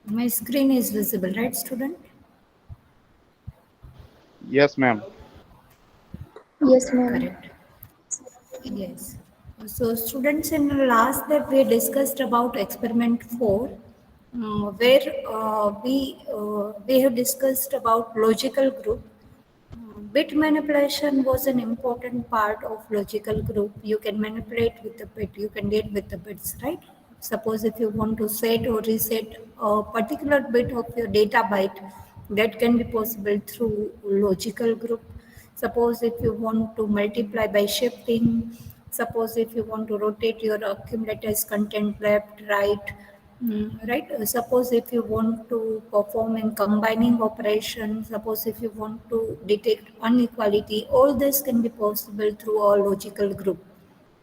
My screen is visible, right, student? Yes, ma'am. Yes, ma'am. Correct. Yes. So, students, in the last that we discussed about experiment 4, where we have discussed about logical group. Bit manipulation was an important part of logical group. You can manipulate with the bit, you can deal with the bits, right? Suppose if you want to set or reset a particular bit of your data byte, that can be possible through logical group. Suppose if you want to multiply by shifting, suppose if you want to rotate your accumulators content left, right, right. Suppose if you want to perform in combining operation, suppose if you want to detect inequality, all this can be possible through a logical group,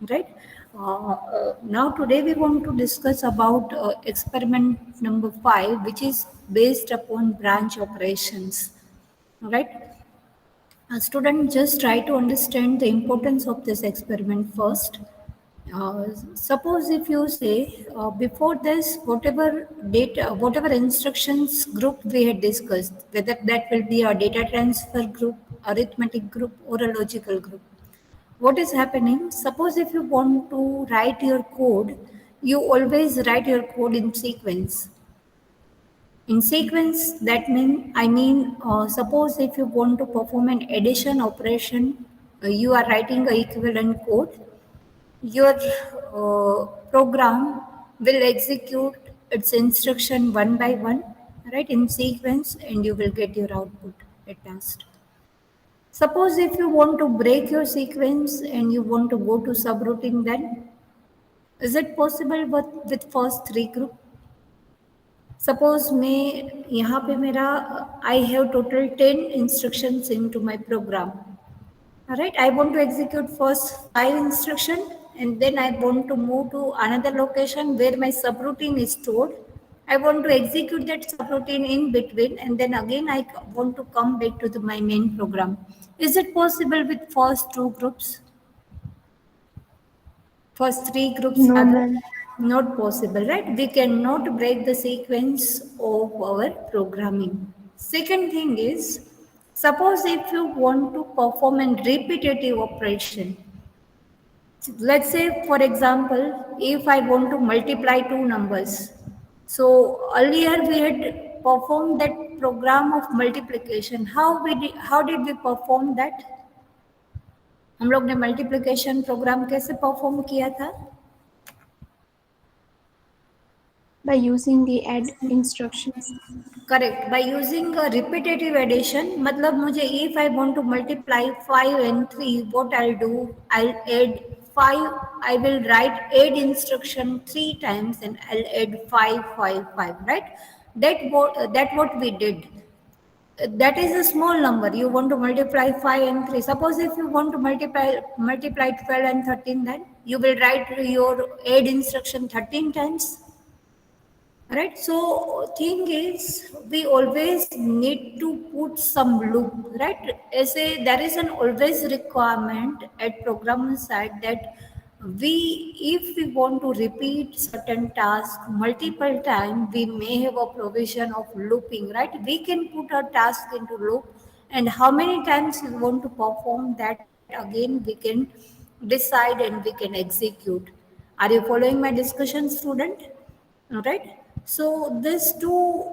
right? Now today we want to discuss about experiment number 5, which is based upon branch operations, right? Student, just try to understand the importance of this experiment first. Suppose if you say before this, whatever data, whatever instructions group we had discussed, whether that will be a data transfer group, arithmetic group, or a logical group. What is happening? Suppose if you want to write your code, you always write your code in sequence. In sequence, that suppose if you want to perform an addition operation, you are writing a equivalent code. Your program will execute its instruction one by one, right, in sequence, and you will get your output at last. Suppose if you want to break your sequence and you want to go to subroutine, then is it possible with first three group? Suppose मैं यहाँ पे मेरा I have total 10 instructions into my program. All right, I want to execute first 5 instruction and then I want to move to another location where my subroutine is stored. I want to execute that subroutine in between and then again I want to come back to my main program. Is it possible with first two groups? First three groups No, rather? ma'am. Not possible, right? We cannot break the sequence of our programming. Second thing is, suppose if you want to perform a repetitive operation, let's say for example, if I want to multiply two numbers, so earlier we had performed that program of multiplication. How did we perform that? हम लोग ने multiplication programme कैसे perform किया था? By using the add instructions. Correct. By using a repetitive addition, मतलब मुझे if I want to multiply 5 and 3, what I'll do, I'll add 5, I will write add instruction 3 times and I'll add 5, 5, 5, right? That what we did. That is a small number. You want to multiply 5 and 3. Suppose if you want to multiply 12 and 13, then you will write your add instruction 13 times. Right, so thing is we always need to put some loop, right? As a there is an always requirement at programmer side that we if we want to repeat certain task multiple time, we may have a provision of looping, right? We can put a task into loop and how many times we want to perform that again we can decide and we can execute. Are you following my discussion, student? All right. So this too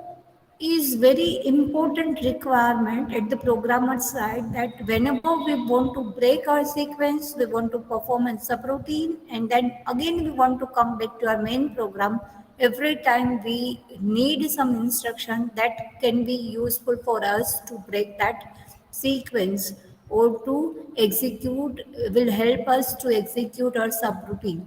is very important requirement at the programmer side that whenever we want to break our sequence, we want to perform a subroutine, and then again we want to come back to our main program. Every time we need some instruction that can be useful for us to break that sequence or to execute, will help us to execute our subroutine.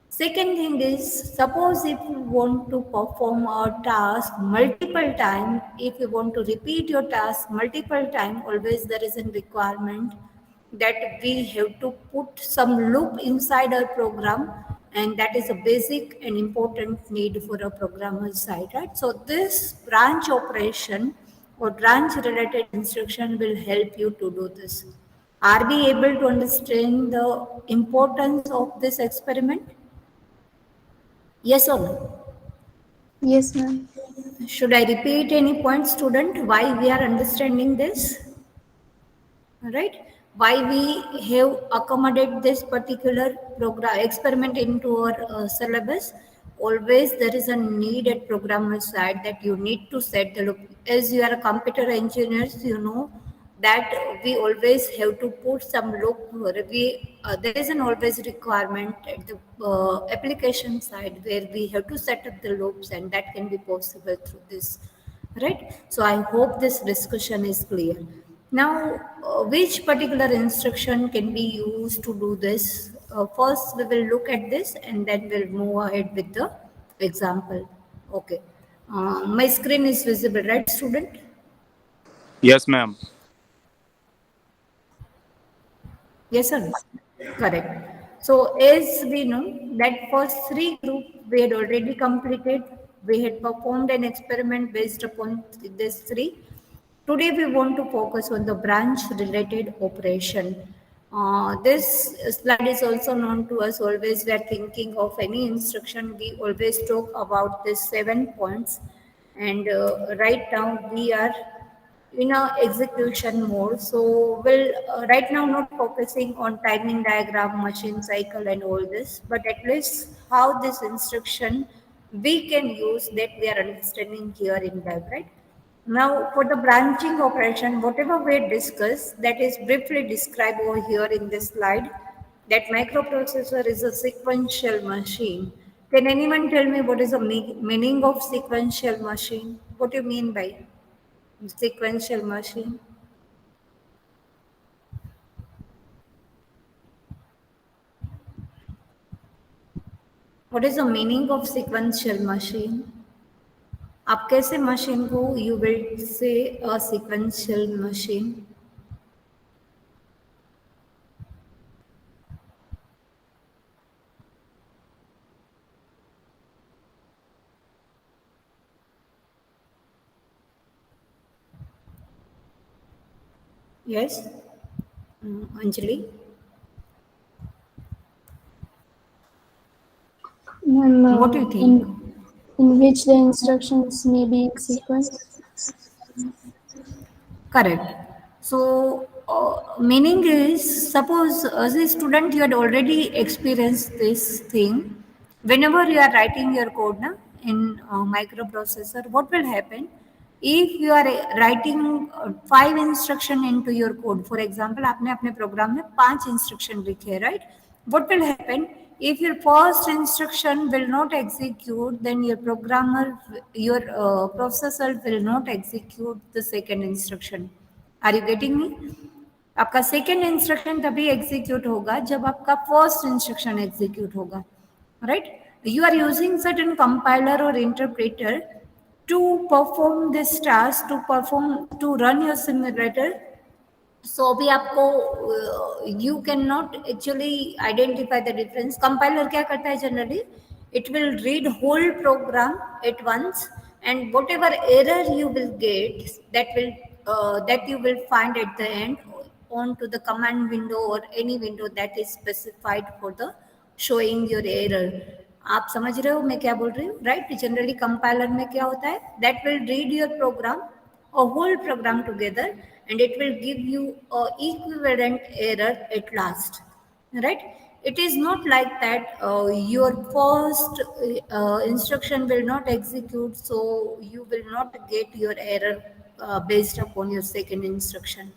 Second thing is, suppose if you want to perform a task multiple time, if you want to repeat your task multiple time, always there is a requirement that we have to put some loop inside our program, and that is a basic and important need for a programmer side, right? So this branch operation or branch related instruction will help you to do this. Are we able to understand the importance of this experiment? Yes or no? Yes, ma'am. Should I repeat any point, student, why we are understanding this? Right? Why we have accommodate this particular program experiment into our syllabus? Always there is a need at programmer side that you need to set the loop. As you are a computer engineers, you know that we always have to put some loop. There is an always requirement at the application side where we have to set up the loops, and that can be possible through this, right? So I hope this discussion is clear. Now, which particular instruction can be used to do this? First, we will look at this and then we'll move ahead with the example. Okay. My screen is visible, right, student? Yes, ma'am. Yes or no? Correct. So as we know that first three group we had already completed, we had performed an experiment based upon this three. Today we want to focus on the branch related operation. This slide is also known to us. Always we are thinking of any instruction, we always talk about these 7 points, and right now we are in a execution mode. So we'll right now not focusing on timing diagram, machine cycle and all this, but at least how this instruction we can use, that we are understanding here in lab, right? Now for the branching operation, whatever we discussed, that is briefly described over here in this slide, that microprocessor is a sequential machine. Can anyone tell me what is the meaning of sequential machine? What do you mean by sequential machine? What is the meaning of sequential machine? आप कैसे machine को you will say a sequential machine? Yes, Anjali. Ma'am, What do you think? in which the instructions may be in sequence. Correct. So, meaning is, suppose as a student you had already experienced this thing. Whenever you are writing your code na, in microprocessor, what will happen? If you are writing 5 instruction into your code, for example, आपने अपने program में 5 instruction लिखे, right? What will happen if your first instruction will not execute? Then your processor will not execute the second instruction. Are you getting me? आपका second instruction तभी execute होगा जब आपका first instruction execute होगा, right? You are using certain compiler और interpreter to perform this task, to run your simulator. So अभी आपको you cannot actually identify the difference. Compiler क्या करता है generally? It will read whole program at once, and whatever error you will get, that you will find at the end onto the command window or any window that is specified for the showing your error. आप समझ रहे हो मैं क्या बोल रही हूँ, right? Generally compiler में क्या होता है, that will read your program, a whole program together, and it will give you a equivalent error at last, right? It is not like that your first instruction will not execute, so you will not get your error based upon your second instruction.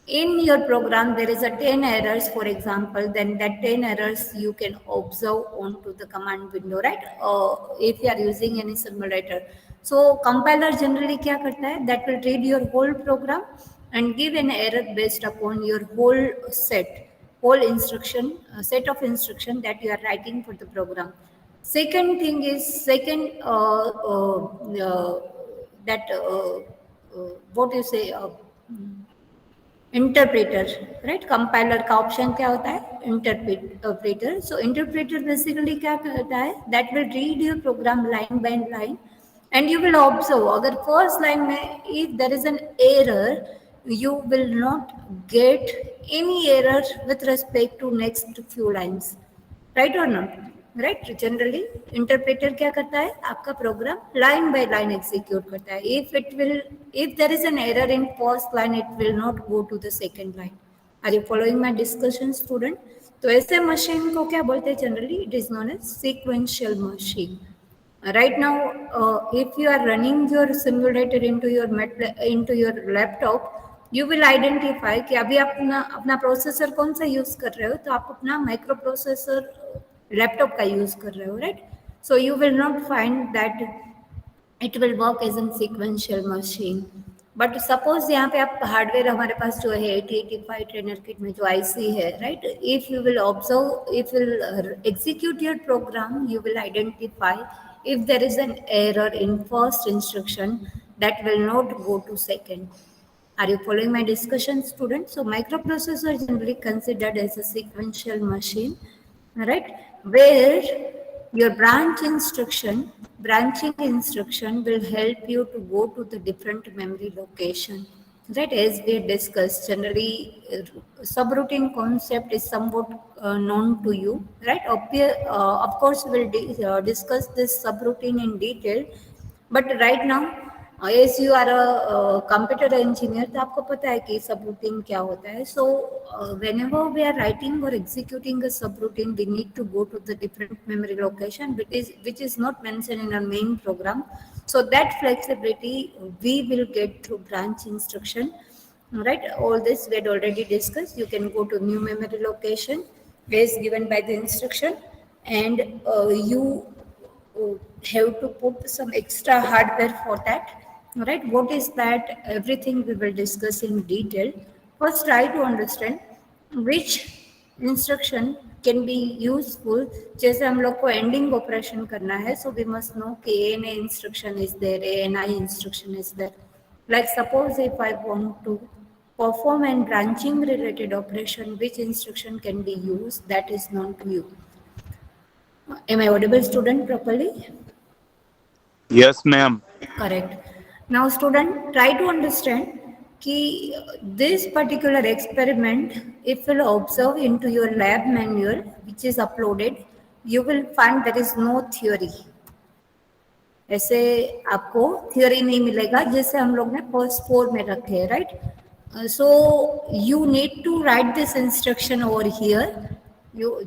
In your program there is a 10 errors, for example, then that 10 errors you can observe onto the command window, right? If you are using any simulator. So compiler generally kya karta hai, that will read your whole program and give an error based upon your whole instruction set of instruction that you are writing for the program. Second thing is that what you say, interpreter, right? Compiler का option क्या होता है? Interpreter. सो interpreter basically क्या करता है? That will read your program line by line and you will observe अगर first line में if there is an error you will not get any error with respect to next few lines, right or not? Right, generally interpreter क्या करता है, आपका program line by line execute करता है. If there is an error in first line it will not go to the second line. Are you following my discussion, student? तो ऐसे machine को क्या बोलते हैं generally? It is known as sequential machine. Right now if you are running your simulator into your laptop, you will identify कि अभी अपना अपना प्रोसेसर कौन सा यूज कर रहे हो, तो आप अपना माइक्रो प्रोसेसर लैपटॉप का यूज कर रहे हो, right? So you will not find that it will work as an sequential machine. But suppose यहाँ पे आप हार्डवेयर हमारे पास जो है 8085 ट्रेनर किट में जो आईसी है, right, if you will observe, if will execute your program, you will identify if there is an error in first instruction that will not go to second. Are you following my discussion, students? So microprocessor are generally considered as a sequential machine, right, where your branching instruction will help you to go to the different memory location, right? As we discussed, generally subroutine concept is somewhat known to you, right? Of course we'll discuss this subroutine in detail, but right now as you are a computer engineer, तो आपको पता है कि subroutine क्या होता है. So whenever we are writing or executing a subroutine, we need to go to the different memory location which is not mentioned in our main program. So that flexibility we will get through branch instruction, right? All this we had already discussed. You can go to new memory location as given by the instruction, and you have to put some extra hardware for that, right? What is that? Everything we will discuss in detail. First try to understand which instruction can be useful. जैसे हम लोग को ending operation करना है, so we must know कि ANA instruction is there, ANI instruction is there. Like suppose if I want to perform an branching related operation, which instruction can be used, that is known to you. Am I audible, student, properly? Yes, ma'am. Correct. Now, student, try to understand कि this particular experiment, if you observe into your lab manual, which is uploaded, you will find there is no theory. ऐसे आपको theory नहीं मिलेगा जैसे हम लोग ने first 4 में रखे हैं, right? So you need to write this instruction over here.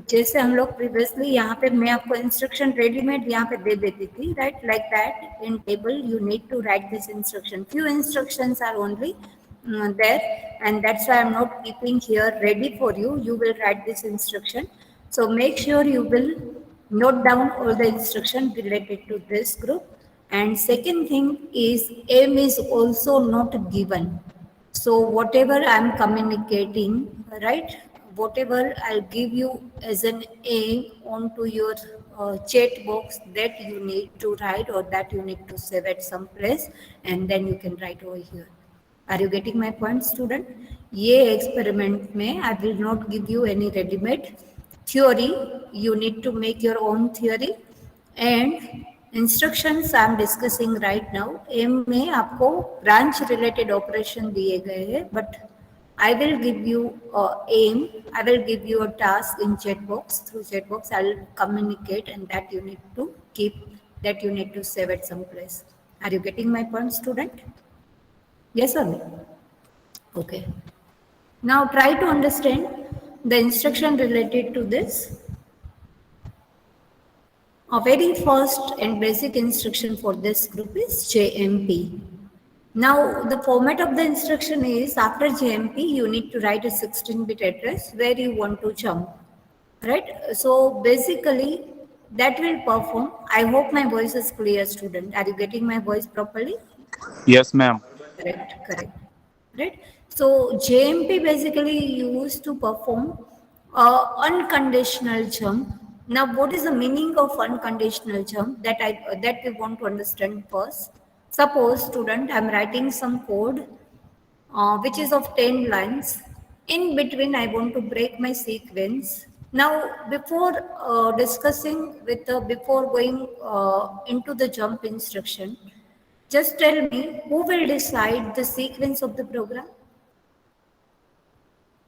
जैसे हम लोग प्रीवियसली यहाँ पे मैं आपको इंस्ट्रक्शन रेडीमेड यहाँ पे दे देती थी, right? Like that in table you need to write this instruction. Few instructions are only there, and that's why I'm not keeping here ready for you. You will write this instruction, so make sure you will note down all the instruction related to this group. And second thing is aim is also not given. So whatever I'm communicating, right, whatever I'll give you as an aim onto your chat box, that you need to write or that you need to save at some place, and then you can write over here. Are you getting my point, student? ये experiment में I will not give you any ready-made theory. You need to make your own theory, and instructions I am discussing right now. aim में आपको branch related operation दिए गए हैं, but I will give you aim. I will give you a task in chat box. Through chat box, I will communicate, and that you need to keep, that you need to save at some place. Are you getting my point, student? Yes or no? Okay. Now try to understand the instruction related to this. A very first and basic instruction for this group is JMP. Now the format of the instruction is, after JMP you need to write a 16-bit address where you want to jump, right? So basically that will perform. I hope my voice is clear, student. Are you getting my voice properly? Yes, ma'am. Correct. Right. So JMP basically used to perform unconditional jump. Now, what is the meaning of unconditional jump? That we want to understand first. Suppose, student, I'm writing some code which is of 10 lines. In between, I want to break my sequence. Now, before discussing with before going into the jump instruction, Just tell me, who will decide the sequence of the program?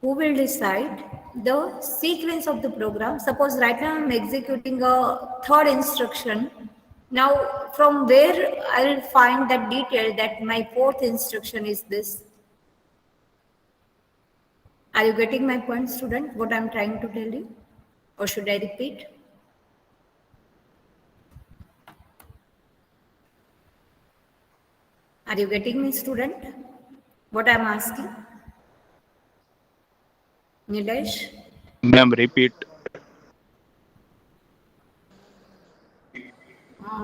Who will decide the sequence of the program? Suppose right now I'm executing a third instruction. Now, from where I'll find that detail that my fourth instruction is this? Are you getting my point, student? What I'm trying to tell you? Or should I repeat? Are you getting me, student? What I'm asking? Nilesh? Ma'am, repeat.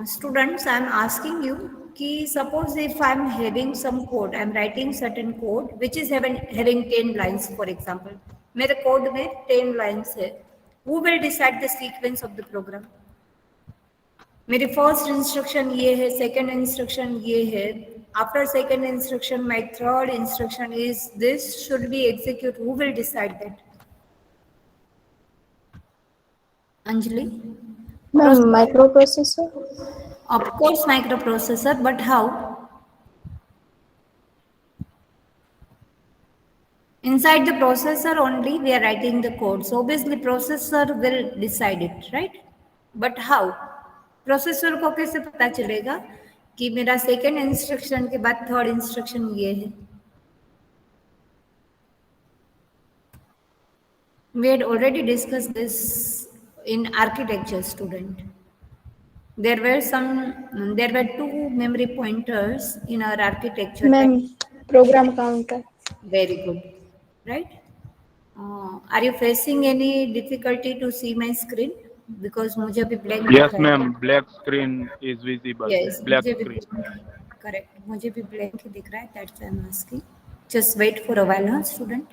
Students, I'm asking you, कि suppose if I'm having some code, I'm writing certain code which is having 10 lines, for example. मेरे code में 10 lines है. Who will decide the sequence of the program? मेरी first instruction ये है, second instruction ये है. After second instruction, my third instruction is this should be executed. Who will decide that? Anjali? Ma'am, microprocessor? Of course, microprocessor, but how? Inside the processor only, we are writing the code. So obviously, processor will decide it, right? But how? Processor को कैसे पता चलेगा कि मेरा second instruction के बाद third instruction ये है? We had already discussed this in architecture, student. There were two memory pointers in our architecture. Ma'am, program counter. Very good, right? Are you facing any difficulty to see my screen? Because मुझे भी blank Yes, दिख रहा है. ma'am. Black screen is visible. Yes, Black मुझे भी screen. blank, correct. मुझे भी blank ही दिख रहा है. That's why I'm asking. Just wait for a while, huh, student?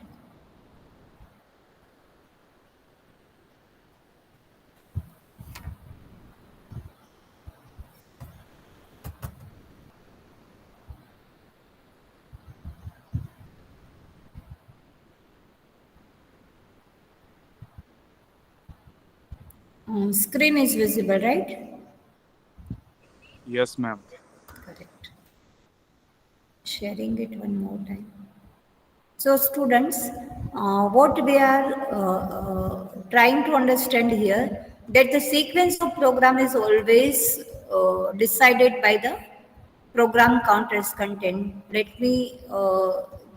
Screen is visible, right? Yes, ma'am. Correct. Sharing it one more time. So students, what we are trying to understand here, that the sequence of program is always decided by the program counter's content. Let me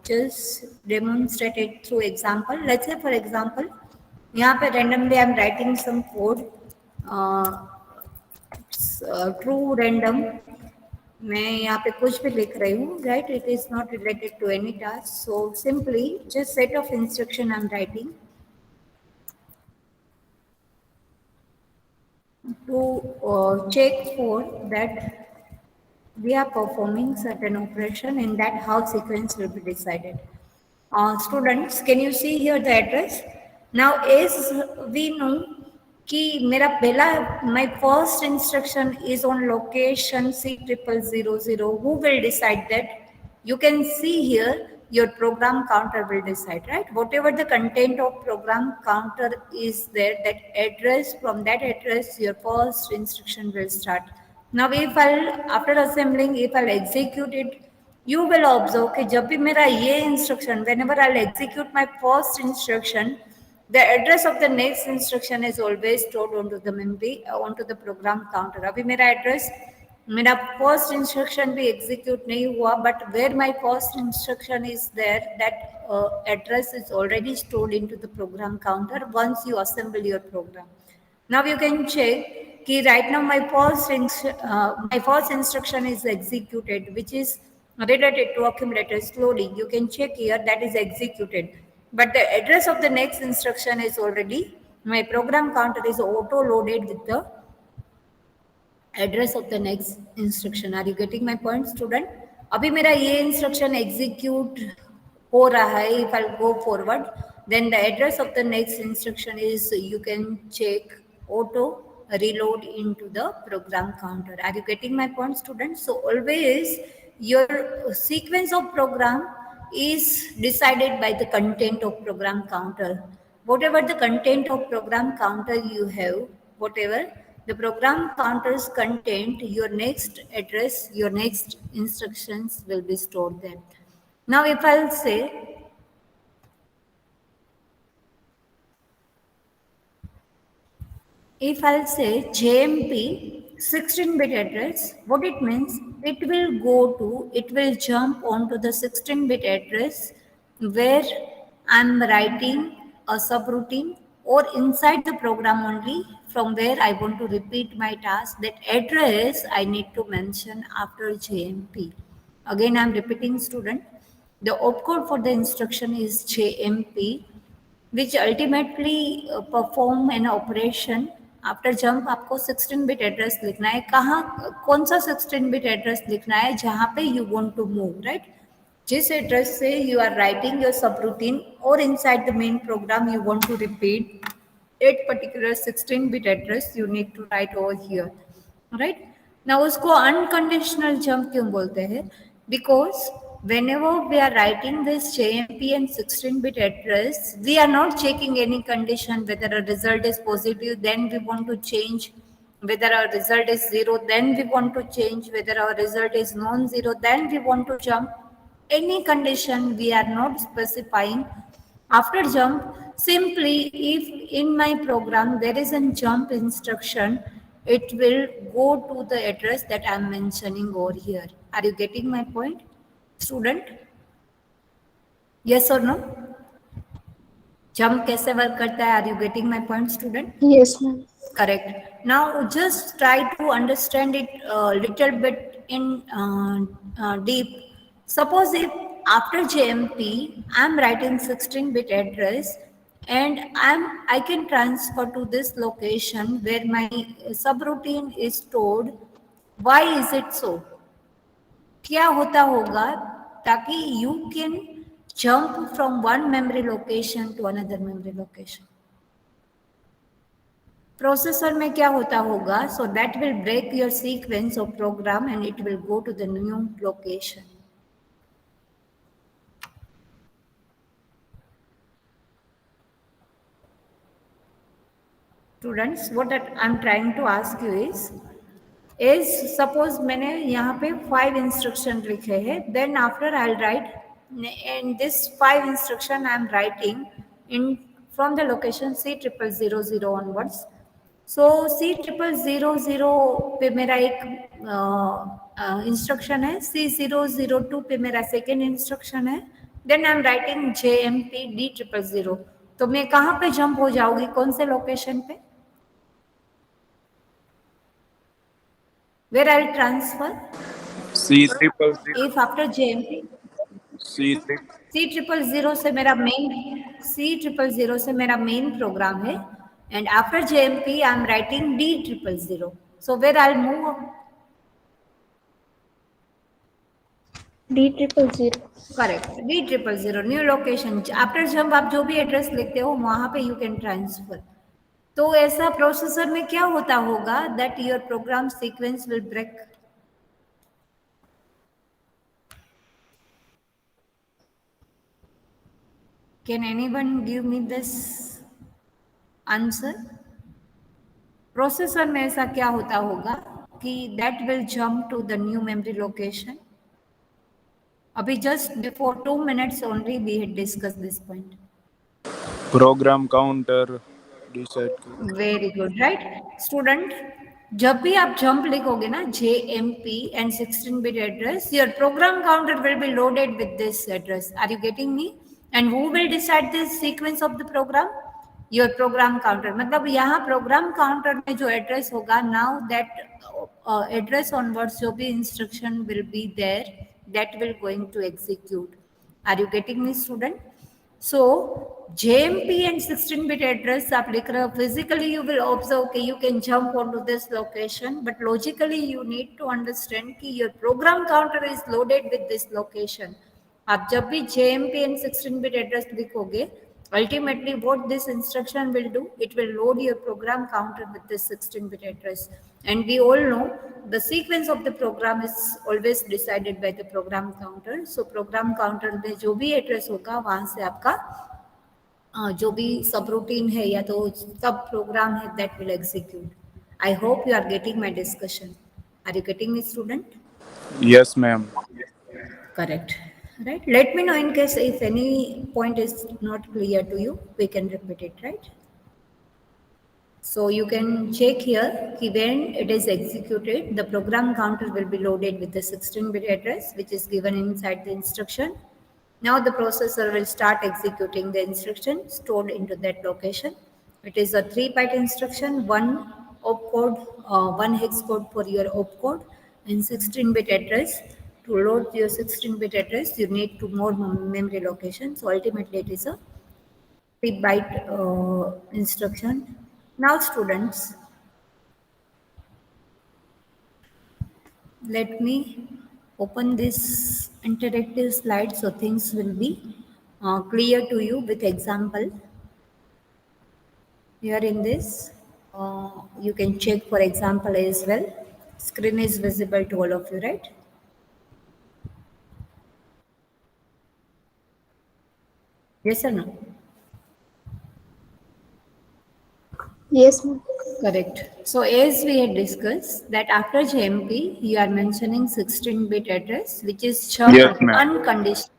just demonstrate it through example. Let's say for example, यहाँ पे randomly I'm writing some code, true random. मैं यहाँ पे कुछ भी लिख रही हूँ, right? It is not related to any task. So simply just set of instruction I'm writing to check for that we are performing certain operation, and that how sequence will be decided. Students, can you see here the address? Now, as we know कि मेरा पहला my first instruction is on location C0000. Who will decide that? You can see here your program counter will decide, right? Whatever the content of program counter is there, that address, from that address your first instruction will start. Now if I'll, after assembling, if I'll execute it, you will observe कि जब भी मेरा ये instruction, whenever I'll execute my first instruction, the address of the next instruction is always stored onto the memory, onto the program counter. अभी मेरा address, मेरा first instruction भी execute नहीं हुआ, but where my first instruction is there, that address is already stored into the program counter once you assemble your program. Now you can check कि right now my first instruction is executed, which is related to accumulator slowly. You can check here that is executed, but the address of the next instruction is already, my program counter is auto loaded with the address of the next instruction. Are you getting my point, student? अभी मेरा ये instruction execute हो रहा है. If I'll go forward, then the address of the next instruction is, you can check, auto reload into the program counter. Are you getting my point, students? So always your sequence of program is decided by the content of program counter. Whatever the content of program counter you have, whatever, the program counters content, your next address, your next instructions will be stored there. Now if I'll say, if I'll say JMP 16-bit address, what it means, it will jump onto the 16-bit address where I'm writing a subroutine, or inside the program only from where I want to repeat my task. That address I need to mention after JMP. Again, I'm repeating, student. The opcode for the instruction is JMP, which ultimately perform an operation. After jump आपको 16 bit address लिखना है, कहाँ कौन सा 16 bit address लिखना है, जहाँ पे you want to move, right, जिस एड्रेस से you are writing your subroutine और inside the main program you want to repeat at particular 16 bit address you need to write over here, right ना। उसको unconditional jump क्यों बोलते हैं? Because whenever we are writing this JMP and 16-bit address, we are not checking any condition, whether a result is positive, then we want to change, whether our result is 0, then we want to change, whether our result is non-zero, then we want to jump. Any condition we are not specifying. After jump, simply if in my program there is a jump instruction, it will go to the address that I am mentioning over here. Are you getting my point, student? Yes और no? Jump कैसे work करता है? Are you getting my point, student? Yes, ma'am. Correct. Now just try to understand it a little bit in deep. Suppose if after JMP I'm writing 16-bit address and I can transfer to this location where my subroutine is stored. Why is it so? क्या होता होगा ताकि you can jump from one memory location to another memory location? Processor में क्या होता होगा? So that will break your sequence of program and it will go to the new location. Students, what I am trying to ask you is suppose मैंने यहाँ पे 5 instruction लिखे हैं, then after I will write and this 5 instruction I am writing in from the location C0000 onwards. So C0000 पे मेरा एक instruction है, C002 पे मेरा सेकेंड इंस्ट्रक्शन है, then I am writing JMP D000. तो मैं कहाँ पे जंप हो जाऊंगी, कौन से लोकेशन पे? Where I'll transfer? C000. If after JMP C000 से मेरा मेन प्रोग्राम है and after JMP I'm writing D000. So where I'll move? D000. Correct. D000 new location. After jump आप जो भी एड्रेस लिखते हो वहां पे यू कैन ट्रांसफर. तो ऐसा प्रोसेसर में क्या होता होगा? That your program sequence will break. Can anyone give me this answer? Processor में ऐसा क्या होता होगा कि that will jump to the new memory location? अभी just before 2 minutes only we had discussed this point. Program counter decide. Very good, right student. जब भी आप जंप लिखोगे ना JMP and 16-bit address, your program counter will be loaded with this address. Are you getting me? And who will decide the sequence of the program? Your program counter. मतलब यहाँ program counter में जो address होगा, now that address onwards जो भी instruction will be there, that will going to execute. Are you getting me, student? So JMP and 16-bit address आप लिख रहे हो, physically you will observe कि you can jump onto this location, but logically you need to understand कि your program counter is loaded with this location. आप जब भी JMP and 16-bit address लिखोगे, ultimately what this instruction will do, it will load your program counter with this 16-bit address. And we all know the sequence of the program is always decided by the program counter. So program counter में जो भी address होगा वहां से आपका जो भी सब रूटीन है या तो सब प्रोग्राम है that will execute. I hope you are getting my discussion. Are you getting me, student? Yes, ma'am. Correct. Right. Let me know in case if any point is not clear to you, we can repeat it, right? So you can check here ki when it is executed, the program counter will be loaded with the 16-bit address which is given inside the instruction. Now the processor will start executing the instruction stored into that location. It is a 3-byte instruction, one opcode, one hex code for your opcode and 16-bit address. To load your 16-bit address, you need two more memory locations. So ultimately it is a 3-byte instruction. Now students, let me open this interactive slide so things will be clear to you with example. Here in this, you can check for example as well. Screen is visible to all of you, right? Yes or no? Yes, ma'am. Correct. So as we had discussed that after JMP, you are mentioning 16-bit address, which is Yes, jump ma'am. unconditional.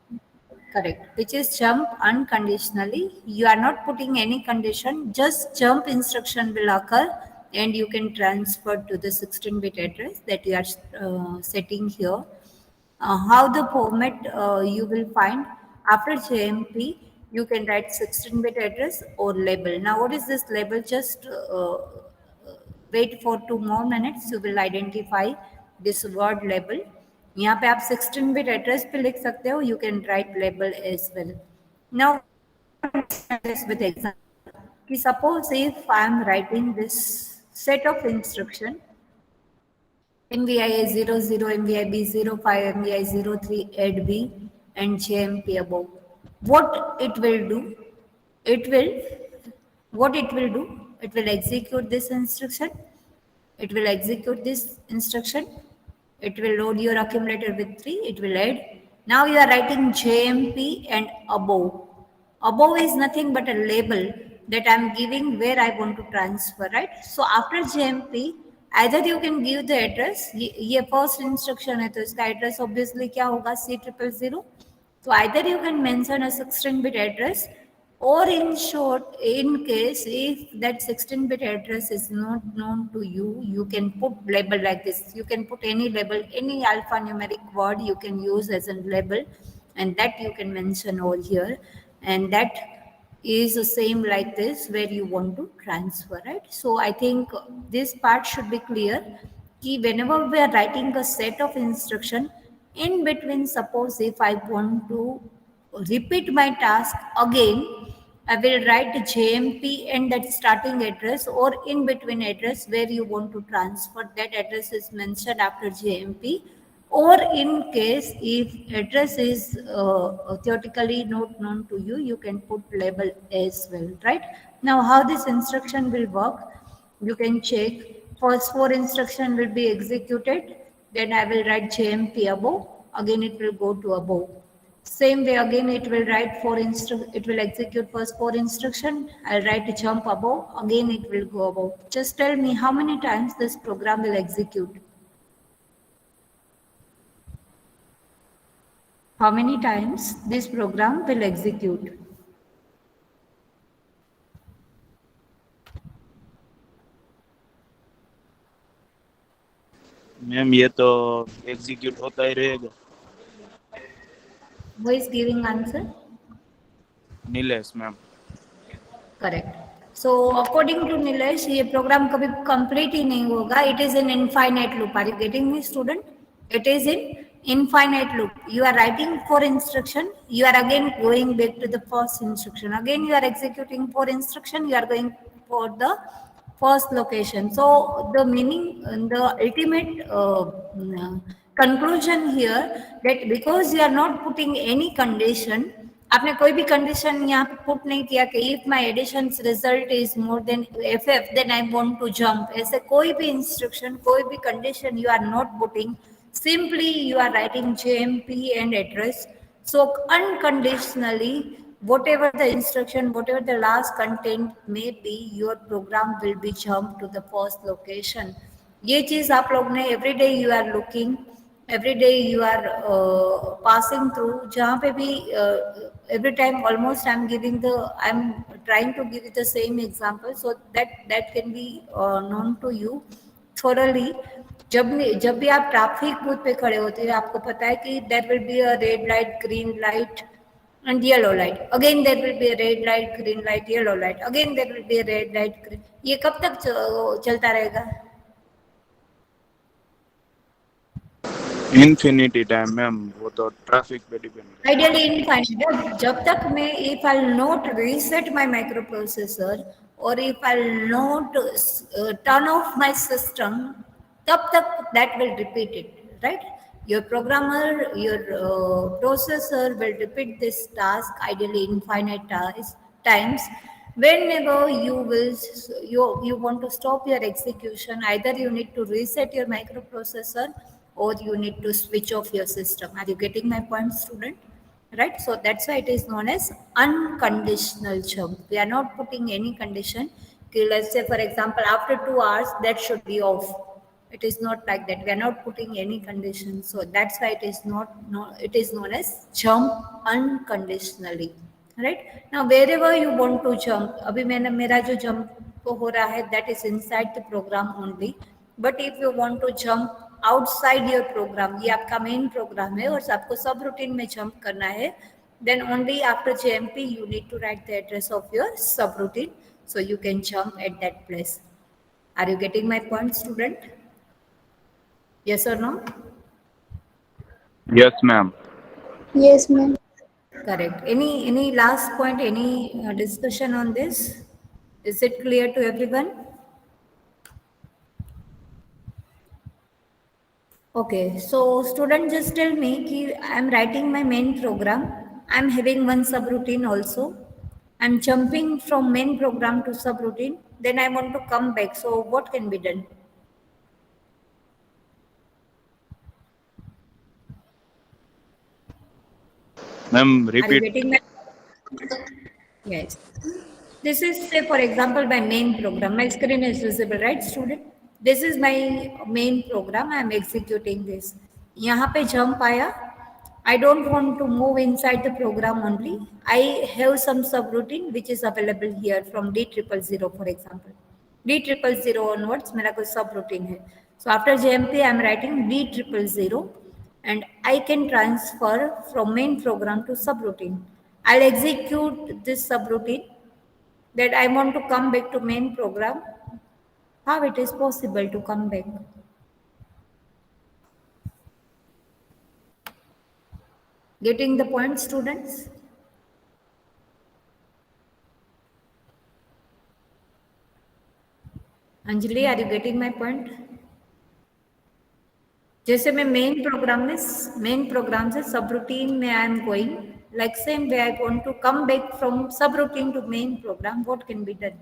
Correct. Which is jump unconditionally. You are not putting any condition, just jump instruction will occur and you can transfer to the 16-bit address that you are setting here. How the format you will find after JMP, you can write 16-bit address or label. Now, what is this label? Just wait for 2 more minutes. You will identify this word label. यहाँ पे आप 16-bit address पे लिख सकते हो. You can write label as well. Now, this with example. कि suppose if I am writing this set of instruction MVI00, MVIB05, MVI03, add B, and JMP above. What it will do? It will, what it will do? It will execute this instruction. It will execute this instruction. It will load your accumulator with 3. It will add. Now you are writing JMP and above. Above is nothing but a label that I'm giving where I want to transfer, right? So after JMP, either you can give the address. ये first instruction है तो इसका address obviously क्या होगा C000. So either you can mention a 16-bit address or in short, in case if that 16-bit address is not known to you, you can put label like this. You can put any label, any alphanumeric word you can use as a label and that you can mention over here. And that is the same like this where you want to transfer, right? So I think this part should be clear. Ki whenever we are writing a set of instruction, in between, suppose if I want to repeat my task again, I will write JMP and that starting address or in between address where you want to transfer. That address is mentioned after JMP. Or in case if address is theoretically not known to you, you can put label as well, right? Now, how this instruction will work, you can check. First 4 instruction will be executed. Then I will write JMP above. Again, it will go to above. Same way again, it will write it will execute first 4 instruction. I'll write a jump above. Again, it will go above. Just tell me how many times this program will execute. How many times this program will execute? Ma'am ये तो execute होता ही रहेगा. Who is giving answer? Nilesh ma'am. Correct. So according to Nilesh ये program कभी complete ही नहीं होगा. It is in infinite loop. Are you getting me student? It is in infinite loop. You are writing 4 instruction, you are again going back to the first instruction, again you are executing 4 instruction, you are going for the first location. So the meaning, the ultimate conclusion here, that because you are not putting any condition, आपने कोई भी condition यहाँ पे put नहीं किया कि if my addition result is more than FF then I want to jump. ऐसे कोई भी इंस्ट्रक्शन, कोई भी condition you are not putting. Simply you are writing JMP and address. So unconditionally whatever the instruction, whatever the last content may be, your program will be jumped to the first location. ये चीज आप लोग ने every day you are looking, every day you are passing through, जहाँ पे भी every time almost I'm trying to give you the same example so that can be known to you thoroughly. जब भी आप ट्रैफिक बूथ पे खड़े होते हैं, आपको पता है कि there will be a red light, green light and yellow light. Again there will be a red light, green light, yellow light. Again there will be a red light, green. ये कब तक चलता रहेगा? इन्फिनिटी टाइम मैम, वो तो traffic पे depend. Ideally infinite. जब तक मैं if I'll not reset my microprocessor or if I'll not turn off my system, तब तक that will repeat it, right? Your programmer, your processor will repeat this task ideally infinite times. Whenever you want to stop your execution, either you need to reset your microprocessor or you need to switch off your system. Are you getting my point, student? Right? So that's why it is known as unconditional jump. We are not putting any condition. Okay, let's say, for example, after 2 hours, that should be off. It is not like that. We are not putting any condition. So that's why it is not, no, it is known as jump unconditionally. Right? Now, wherever you want to jump, अभी मैंने मेरा जो jump हो रहा है, that is inside the program only. But if you want to jump outside your program, ये आपका main program है और आपको सब routine में jump करना है, then only after JMP you need to write the address of your subroutine so you can jump at that place. Are you getting my point, student? Yes or no? Yes ma'am. Yes, ma'am. Correct. Any last point? Any discussion on this? Is it clear to everyone? Okay, so student just tell me कि I'm writing my main program. I'm having one subroutine also. I'm jumping from main program to subroutine. Then I want to come back. So what can be done? Ma'am Are you repeat. getting my? Yes. This is, say, for example, my main program. My screen is visible, right, student? This is my main program. I am executing this. यहाँ पे jump आया. I don't want to move inside the program only. I have some subroutine which is available here from D triple zero, for example. D triple zero onwards, मेरा कोई subroutine है. So after JMP, I am writing D triple zero, and I can transfer from main program to subroutine. I'll execute this subroutine that I want to come back to main program. How it is possible to come back? Getting the point, students? Anjali, are you getting my point? जैसे मैं main program से subroutine में I am going, like same way I want to come back from subroutine to main program, what can be done?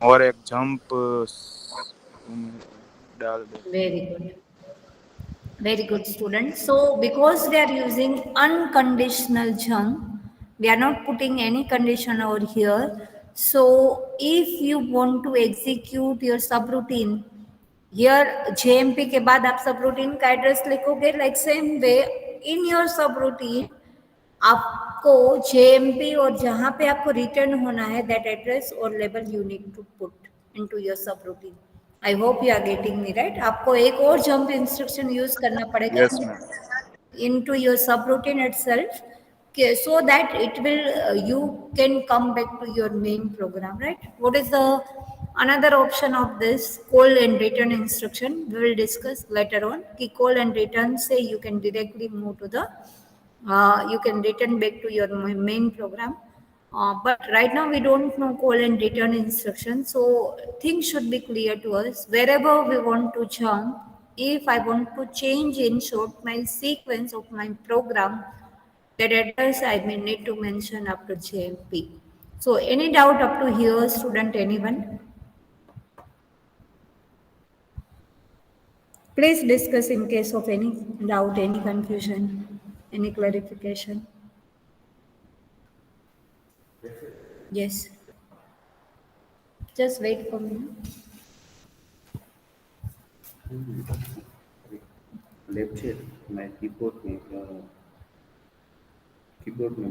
और एक jump डाल दे। Very good, student. So because we are using unconditional jump, we are not putting any condition over here. So if you want to execute your subroutine, here JMP के बाद आप subroutine का address लिखोगे, like same way in your subroutine आपको JMP और जहाँ पे आपको रिटर्न होना है that address और label you need to put into your subroutine. I hope you are getting me right. आपको एक और jump instruction use करना पड़ेगा yes ma'am. into your subroutine itself, okay, so that it will you can come back to your main program, right? What is the another option of this call and return instruction? We will discuss later on. Ki call and return say you can directly move to the you can return back to your main program. But right now we don't know call and return instructions, so things should be clear to us. Wherever we want to jump, if I want to change in short my sequence of my program, that address I may need to mention after JMP. So any doubt up to here, student, anyone? Please discuss in case of any doubt, any confusion, any clarification. Yes. Just wait for me. Lab છે મેં કીબોર્ડને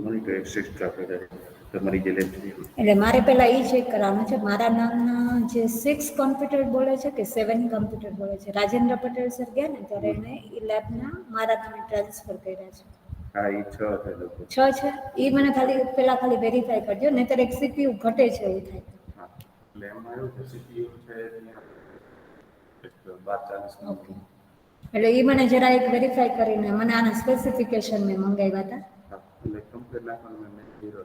monitor et cetera કર્યા તમારી જે lab છે એટલે મારે પહેલા એ check કરવાનું છે મારા નામના જે 6 કમ્પ્યુટર બોલે છે કે 7 કમ્પ્યુટર બોલે છે રાજેન્દ્ર પટેલ સર ગયા ને ત્યારે એને એ લેબના મારા નામે ટ્રાન્સફર કર્યા છે હા એ 6 હતા લોકો 6 છે એ મને ખાલી વેરીફાઈ કરજો નહીતર એક સીપીયુ ઘટે છે એવું થાય હા એટલે એમાં એવું કે સીપીયુ છે એક 1240 ઓકે એટલે એ મને જરા એક વેરીફાઈ કરીને મને આના સ્પેસિફિકેશન મેં મંગાવ્યા હતા હા એટલે કમ્પ્લીટ નાખવાનું મેં કર્યો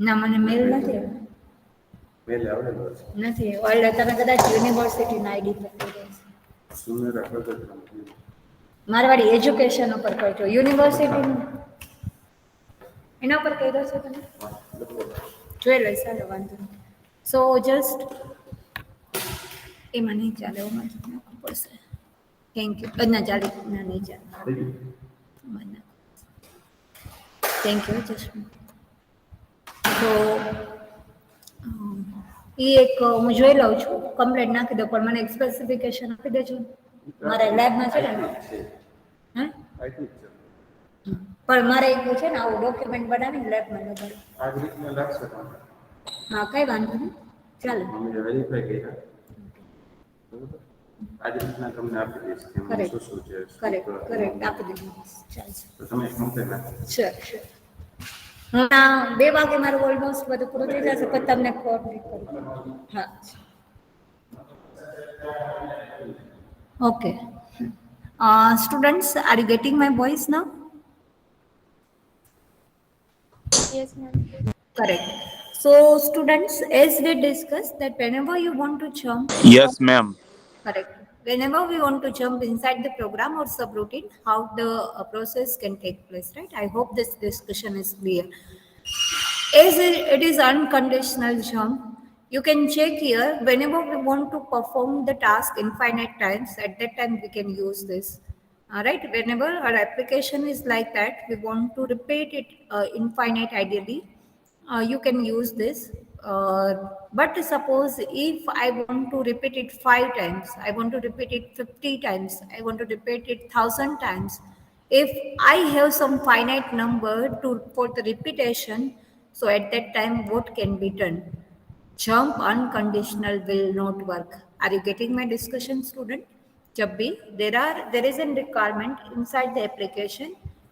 ના મને મેલ નથી આવ્યો. મેલ આવેલો છે નથી એટલે તમે કદાચ યુનિવર્સિટીના આઈડી પર કર્યો છે સુનેરા પ્રગટ મારવાડી એજ્યુકેશન ઉપર કરજો યુનિવર્સિટી એના પર કર્યો છે તમે જોઈ લઈશ ચાલો વાંધો નહીં સો જસ્ટ એમાં નહીં ચાલે એવું મારે નાખવું પડશે થેન્ક યુ બધા ચાલે ના નહીં ચાલે થેન્ક યુ જસ્ટ તો એ એક હું જોઈ લઉં છું કમ્પ્લેટ નાખી દો પણ મને એક સ્પેસિફિકેશન આપી દેજો મારે લેબમાં છે ને હે આઈટી છે પણ મારે એક છે ને આવું ડોક્યુમેન્ટ બનાવીને લેબમાં લગાડો આ જ રીતના લાગશે તમને હા કઈ વાંધો નહીં ચાલો અમે વેરીફાઈ કર્યા બરોબર આ જ રીતના તમને આપી દઈશ કે એમાં Correct. શું છે કરેક્ટ આપી દીધું ચાલશે તો તમે કમ્પ્લેન આપો શ્યોર હા 2 વાગે મારું ઓલમોસ્ટ બધું પૂરું થઈ જશે પછી તમને કોર્ડિનેટ કરું હા okay students are you getting my voice now Yes, ma'am. correct so students as we discussed that whenever you want to jump Yes, ma'am. correct whenever we want to jump inside the program or subroutine how the process can take place right I hope this discussion is clear as it is unconditional jump you can check here whenever we want to perform the task infinite times at that time we can use this all right whenever our application is like that we want to repeat it infinite ideally you can use this but suppose if I want to repeat it 5 times I want to repeat it 50 times I want to repeat it 1000 times if I have some finite number to for the repetition so at that time what can be done jump unconditional will not work are you getting my discussion student जब भी there is a requirement inside the application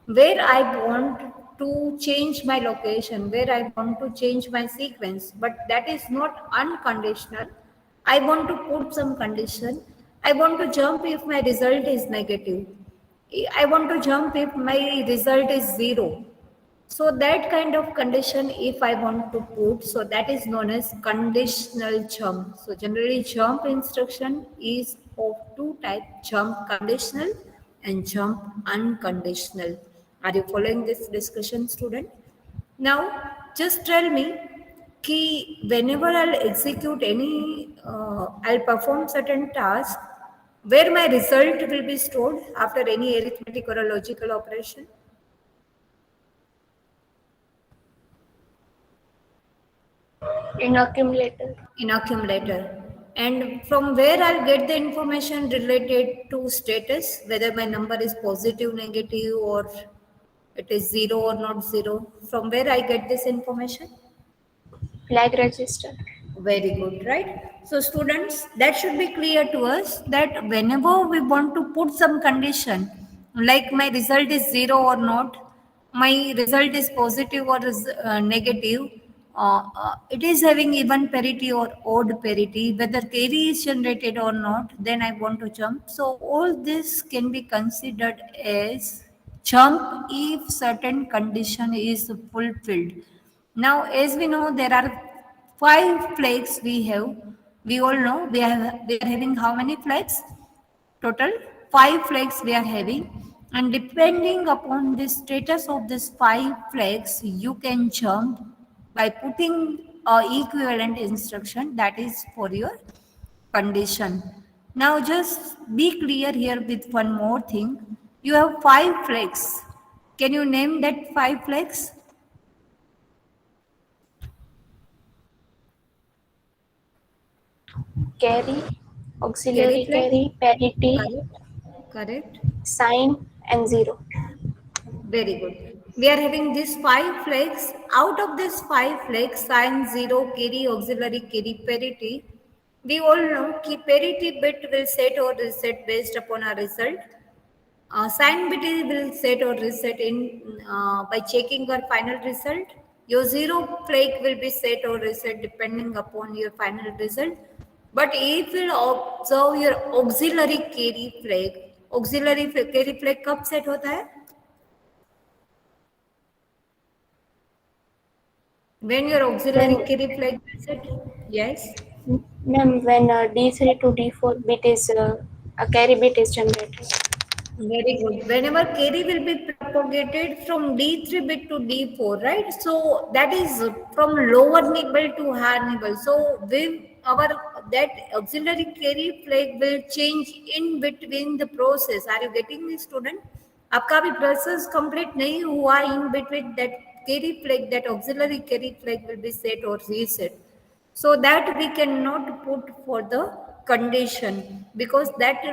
where I want to change my location where I want to change my sequence but that is not unconditional I want to put some condition I want to jump if my result is negative I want to jump if my result is 0 so that kind of condition if I want to put so that is known as conditional jump so generally jump instruction is of 2 types jump conditional and jump unconditional are you following this discussion student now just tell me कि whenever I'll execute any I'll perform certain task where my result will be stored after any arithmetic or a logical operation In accumulator. in accumulator and from where I'll get the information related to status whether my number is positive negative or it is 0 or not 0 from where I get this information Flag register. very good right so students that should be clear to us that whenever we want to put some condition like my result is 0 or not my result is positive or is negative it is having even parity or odd parity whether carry is generated or not then I want to jump so all this can be considered as jump if certain condition is fulfilled now as we know there are 5 flags we have we all know we are having how many flags total 5 flags we are having and depending upon the status of these 5 flags you can jump by putting a equivalent instruction that is for your condition Now just be clear here with one more thing. You have 5 flags. Can you name that 5 flags? Carry, Carry auxiliary flag? carry, parity, Correct. Correct. sign, and zero. Very good. We are having these 5 flags. Out of these 5 flags, sign, zero, carry, auxiliary, carry, parity. We all know कि parity bit will set or reset based upon our result. Sign bit will set or reset in by checking your final result. Your zero flag will be set or reset depending upon your final result. But if you observe your auxiliary carry flag कब set होता है? When your auxiliary When carry flag is set, yes. Ma'am, when D3 to D4 bit is a carry bit is generated. Very good. Whenever carry will be propagated from D3 bit to D4, right? So that is from lower nibble to higher nibble. So we our that auxiliary carry flag will change in between the process. Are you getting me, student? आपका भी process complete नहीं हुआ in between that carry flag, that auxiliary carry flag will be set or reset. So that we cannot put for the condition because that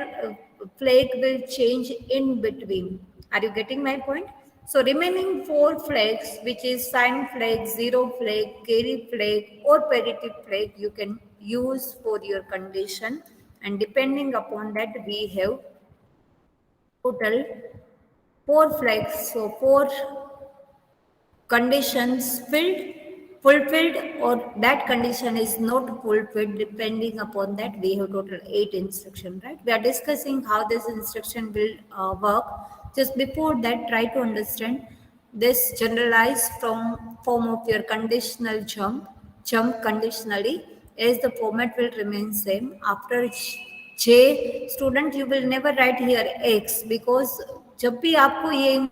flag will change in between. Are you getting my point? So remaining 4 flags, which is sign flag, zero flag, carry flag or parity flag, you can use for your condition, and depending upon that we have total 4 flags. So 4 conditions fulfilled, or that condition is not fulfilled. Depending upon that we have total 8 instruction, right? We are discussing how this instruction will work. Just before that, try to understand this generalized from form of your conditional jump conditionally, as the format will remain same. After j, student, you will never write here x, because जब भी आपको ये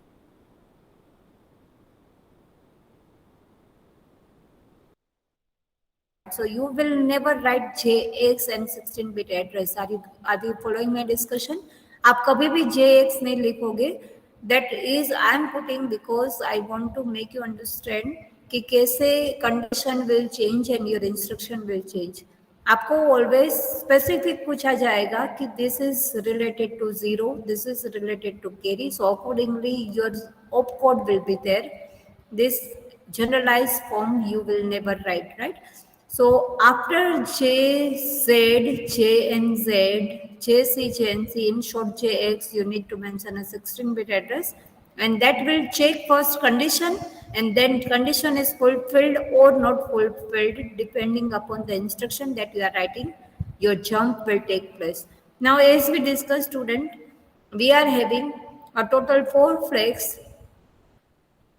so you will never write JX and 16-bit address. Are you following my discussion? आप कभी भी JX नहीं लिखोगे. That is I am putting because I want to make you understand कि कैसे condition will change and your instruction will change. आपको always specific पूछा जाएगा कि this is related to zero, this is related to carry. So accordingly your opcode will be there. This generalized form you will never write, right? So after J, Z, J and Z, JC, JNC, in short JX, you need to mention a 16-bit address, and that will check first condition, and then condition is fulfilled or not fulfilled depending upon the instruction that you are writing. Your jump will take place. Now, as we discussed, student, we are having a total 4 flags.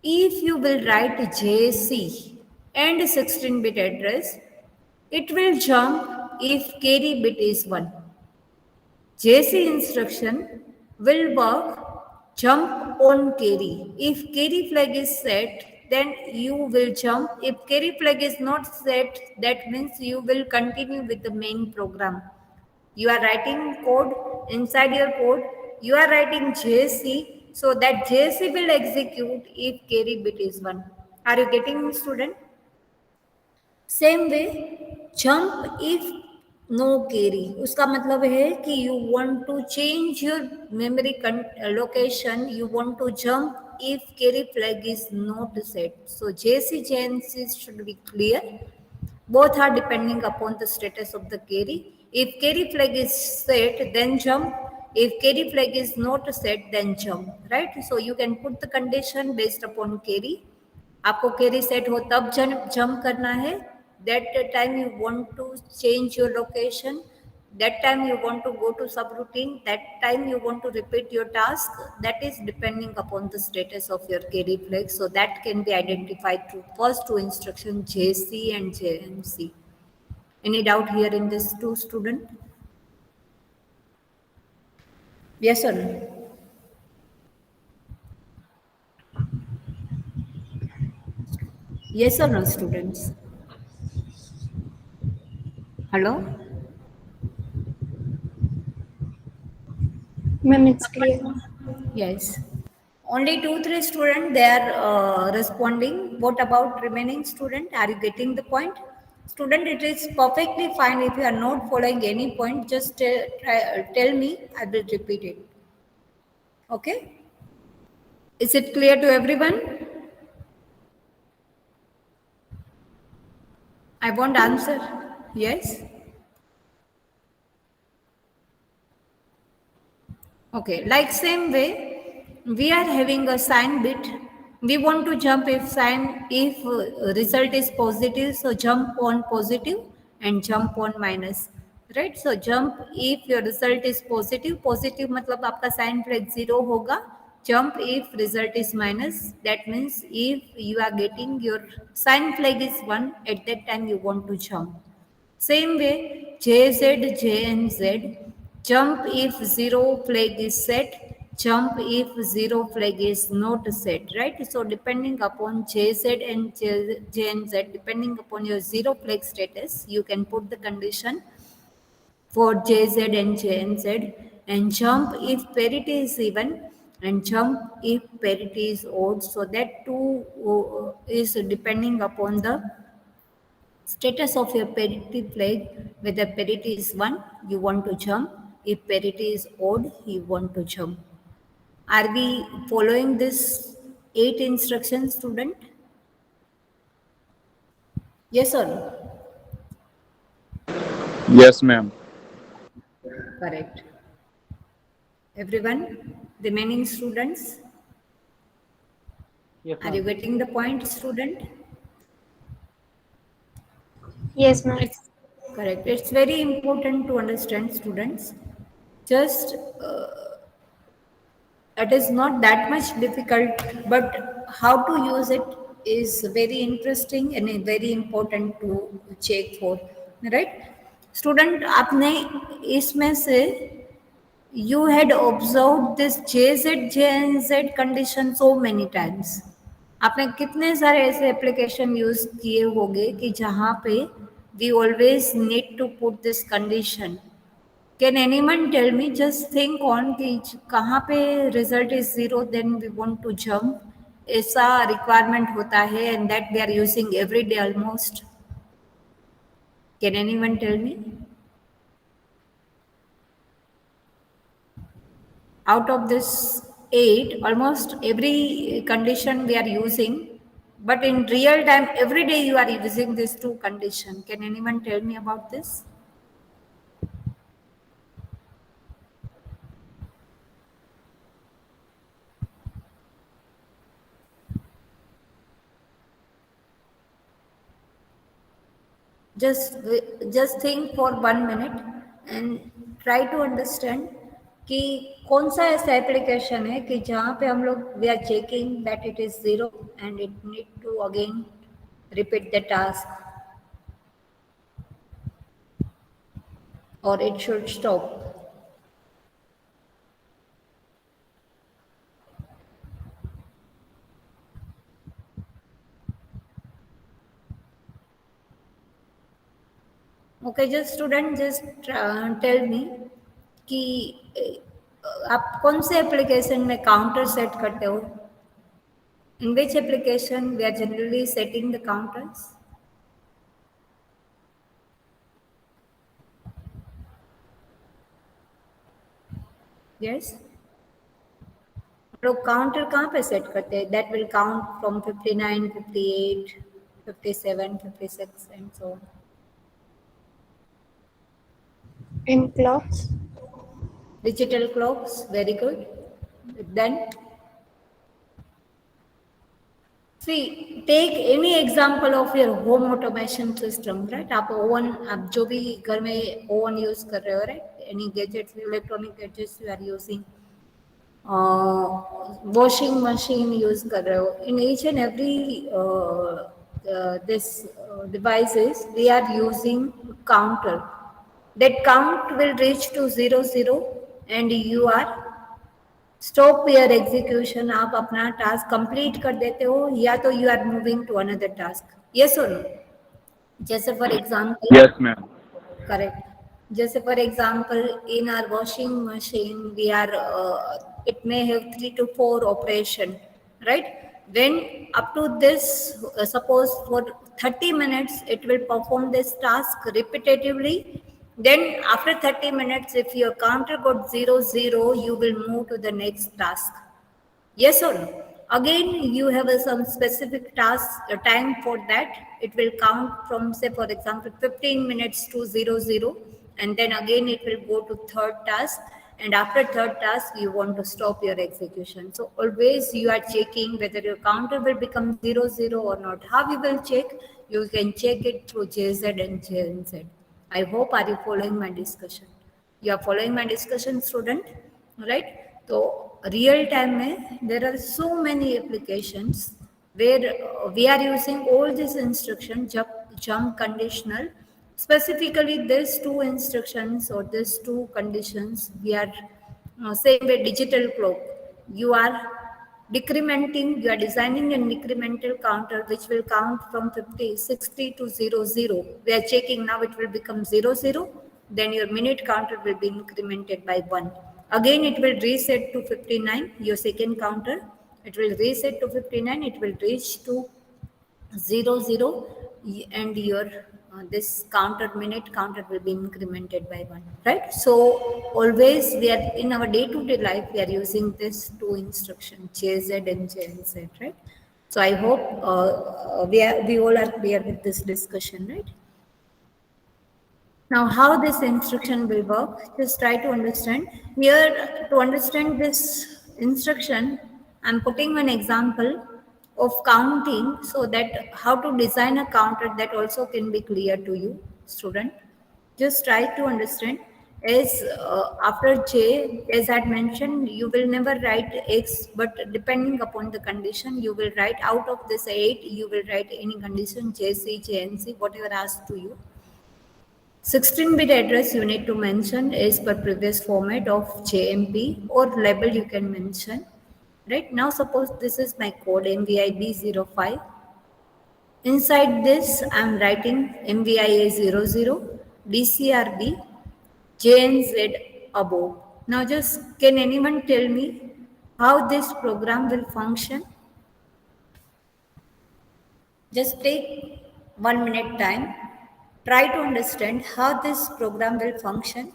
If you will write JC and 16-bit address, it will jump if carry bit is 1. JC instruction will work jump on carry. If carry flag is set, then you will jump. If carry flag is not set, that means you will continue with the main program. You are writing code, inside your code you are writing JC, so that JC will execute if carry bit is 1. Are you getting me, student? Same way, jump if no carry. उसका मतलब है कि you want to change your memory location, you want to jump if carry flag is not set. So JC, JNC should be clear. Both are depending upon the status of the carry. If carry flag is set, then jump. If carry flag is not set, then jump, right? So you can put the condition based upon carry. आपको carry set हो तब jump करना है. That time you want to change your location. That time you want to go to subroutine. That time you want to repeat your task. That is depending upon the status of your carry flag. So that can be identified through first 2 instructions, JC and JNC. Any doubt here in this 2, student? Yes or no? Yes or no, students? Hello? Ma'am, it's clear. Yes. Only 2, 3 students they are responding. What about remaining student? Are you getting the point? Student, it is perfectly fine if you are not following any point. Just tell me. I will repeat it. Okay. Is it clear to everyone? I want answer. Yes. Okay, like same way, we are having a sign bit. We want to jump if result is positive, so jump on positive and jump on minus, right? So jump if your result is positive, positive मतलब आपका sign flag 0 होगा. Jump if result is minus, that means if you are getting your sign flag is 1, at that time you want to jump. Same way, JZ, J and Z, jump if zero flag is set, jump if zero flag is not set, right? So depending upon JZ and J and Z, depending upon your zero flag status, you can put the condition for JZ and J and Z, and jump if parity is even, and jump if parity is odd. So that too is depending upon the status of your parity flag. Whether parity is 1, you want to jump. If parity is odd, you want to jump. Are we following this 8 instructions, student? Yes or no? Yes, ma'am. Correct. Everyone, remaining students, Yes, are you ma'am. getting the point, student? Yes, ma'am. It's correct. It's very important to understand, students. Just it is not that much difficult, but how to use it is very interesting and very important to check for, right? Student, आपने इसमें से you had observed this JZ, JNZ condition so many times. आपने कितने सारे ऐसे application use किए होंगे कि जहाँ पे we always need to put this condition. Can anyone tell me? Just think on कि कहाँ पे result is 0, then we want to jump. ऐसा requirement होता है and that we are using every day almost. Can anyone tell me? Out of this 8, almost every condition we are using, but in real time, every day you are using these 2 condition. Can anyone tell me about this? just think for 1 minute and try to understand कि कौन सा ऐसा application है कि जहाँ पे हम लोग we are checking that it is 0 and it need to again repeat the task or it should stop. Okay, just student, just tell me कि आप कौन से एप्लीकेशन में काउंटर सेट करते हो? In which application we are generally setting the counters? Yes. लोग counter कहाँ पे सेट करते हैं? That will count from 59, 58, 57, 56 and so on. In clocks. Digital clocks, very good. Then, see, take any example of your home automation system, right? आप oven, आप जो भी घर में ओवन यूज कर रहे हो, right? Any gadgets, electronic gadgets you are using. Washing machine use कर रहे हो. In each and every this devices, we are using counter. That count will reach to 0, 0 and you are stop your execution. आप अपना task complete कर देते हो या तो you are moving to another task. Yes or no? जैसे for example, Yes, ma'am. correct. जैसे for example, in our washing machine, it may have 3 to 4 operation, right? When up to this, suppose for 30 minutes, it will perform this task repetitively. Then after 30 minutes, if your counter got 0, 0, you will move to the next task. Yes or no? Again, you have some specific task time for that. It will count from, say, for example, 15 minutes to 0, 0, and then again it will go to third task. And after third task, you want to stop your execution. So always you are checking whether your counter will become 0, 0 or not. How you will check? You can check it through JZ and JNZ. I hope are you following my discussion? You are following my discussion, student, right? So real time में there are so many applications where we are using all these instructions, jump conditional. Specifically these two instructions or these two conditions, we are same way digital clock. You are decrementing, you are designing a decremental counter which will count from 50, 60 to 0, 0. We are checking now it will become 0, 0. Then your minute counter will be incremented by 1. Again, it will reset to 59, your second counter. It will reset to 59, it will reach to 0, 0, and your this counter minute counter will be incremented by 1, right? So always we are in our day-to-day life we are using this two instruction JZ and JNZ, right? So I hope we all are clear with this discussion, right? Now, how this instruction will work, just try to understand. Here, to understand this instruction, I'm putting an example of counting so that how to design a counter that also can be clear to you, student. Just try to understand. As after J, as I had mentioned, you will never write X, but depending upon the condition, you will write out of this 8, you will write any condition, JC, JNC, whatever asked to you. 16-bit address you need to mention is per previous format of JMP or label you can mention. Right now, suppose this is my code MVIB05. Inside this, I'm writing MVIA00, DCRB, JNZ above. Now, just can anyone tell me how this program will function? Just take 1 minute time. Try to understand how this program will function.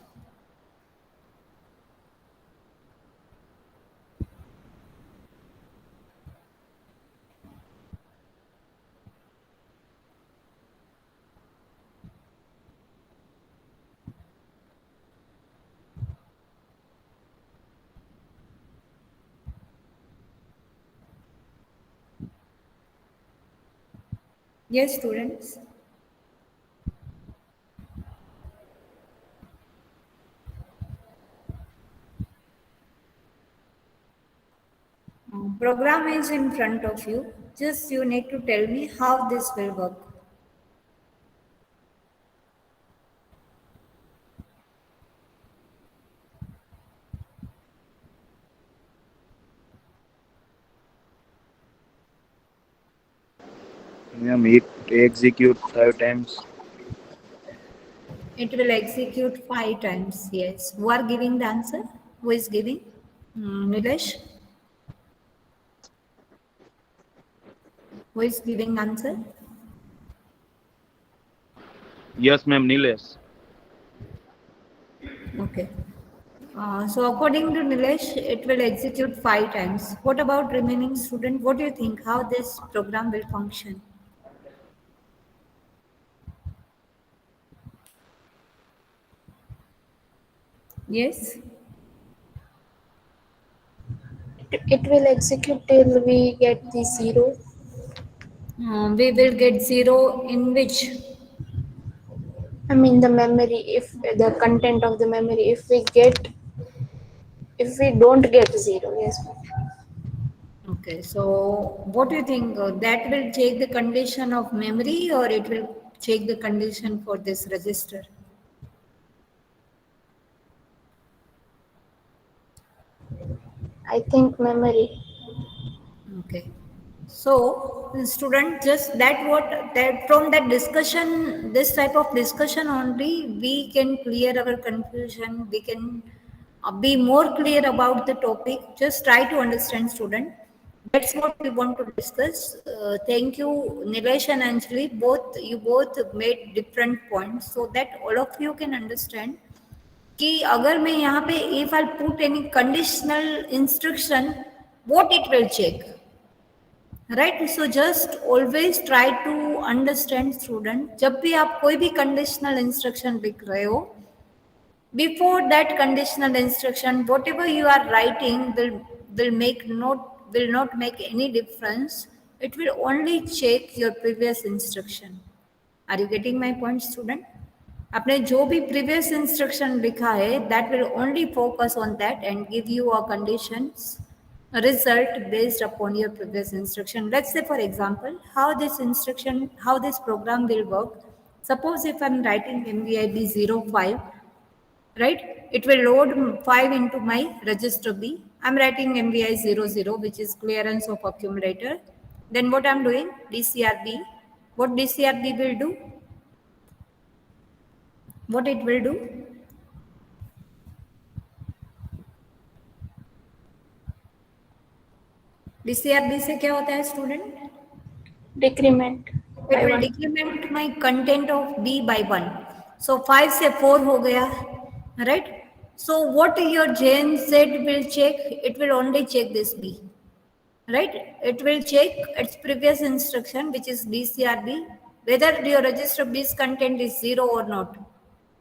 Yes, students. Program is in front of you. Just you need to tell me how this will work. Ma'am, it execute 5 times. It will execute 5 times. Yes. Who are giving the answer? Who is giving? Nilesh? Who is giving answer? Yes, ma'am, Nilesh. Okay. So according to Nilesh, it will execute 5 times. What about remaining student? What do you think? How this program will function? Yes. It will execute till we get the 0. We will get 0 in which? I mean the memory, if the content of the memory, if we don't get 0, yes. Okay, so what do you think? That will check the condition of memory or it will check the condition for this register? I think memory. Okay, so student, just that from that discussion, this type of discussion only, we can clear our confusion. We can be more clear about the topic. Just try to understand, student. That's what we want to discuss. Thank you, Nilesh and Anjali. You both made different points so that all of you can understand कि अगर मैं यहाँ पे if I'll put any conditional instruction, what it will check, right? So just always try to understand, student. जब भी आप कोई भी conditional instruction लिख रहे हो, before that conditional instruction, whatever you are writing will not make any difference. It will only check your previous instruction. Are you getting my point, student? आपने जो भी previous instruction लिखा है, that will only focus on that and give you a conditions a result based upon your previous instruction. Let's say, for example, how this program will work. Suppose if I'm writing MVIB 05, right? It will load 5 into my register B. I'm writing MVI 00, which is clearance of accumulator. Then what I'm doing? DCRB. What DCRB will do? What it will do? DCRB से क्या होता है, student? Decrement It by will 1. decrement my content of B by 1. So 5 से 4 हो गया, right? So what your JNZ will check? It will only check this B, right? It will check its previous instruction, which is DCRB, whether your register B's content is 0 or not.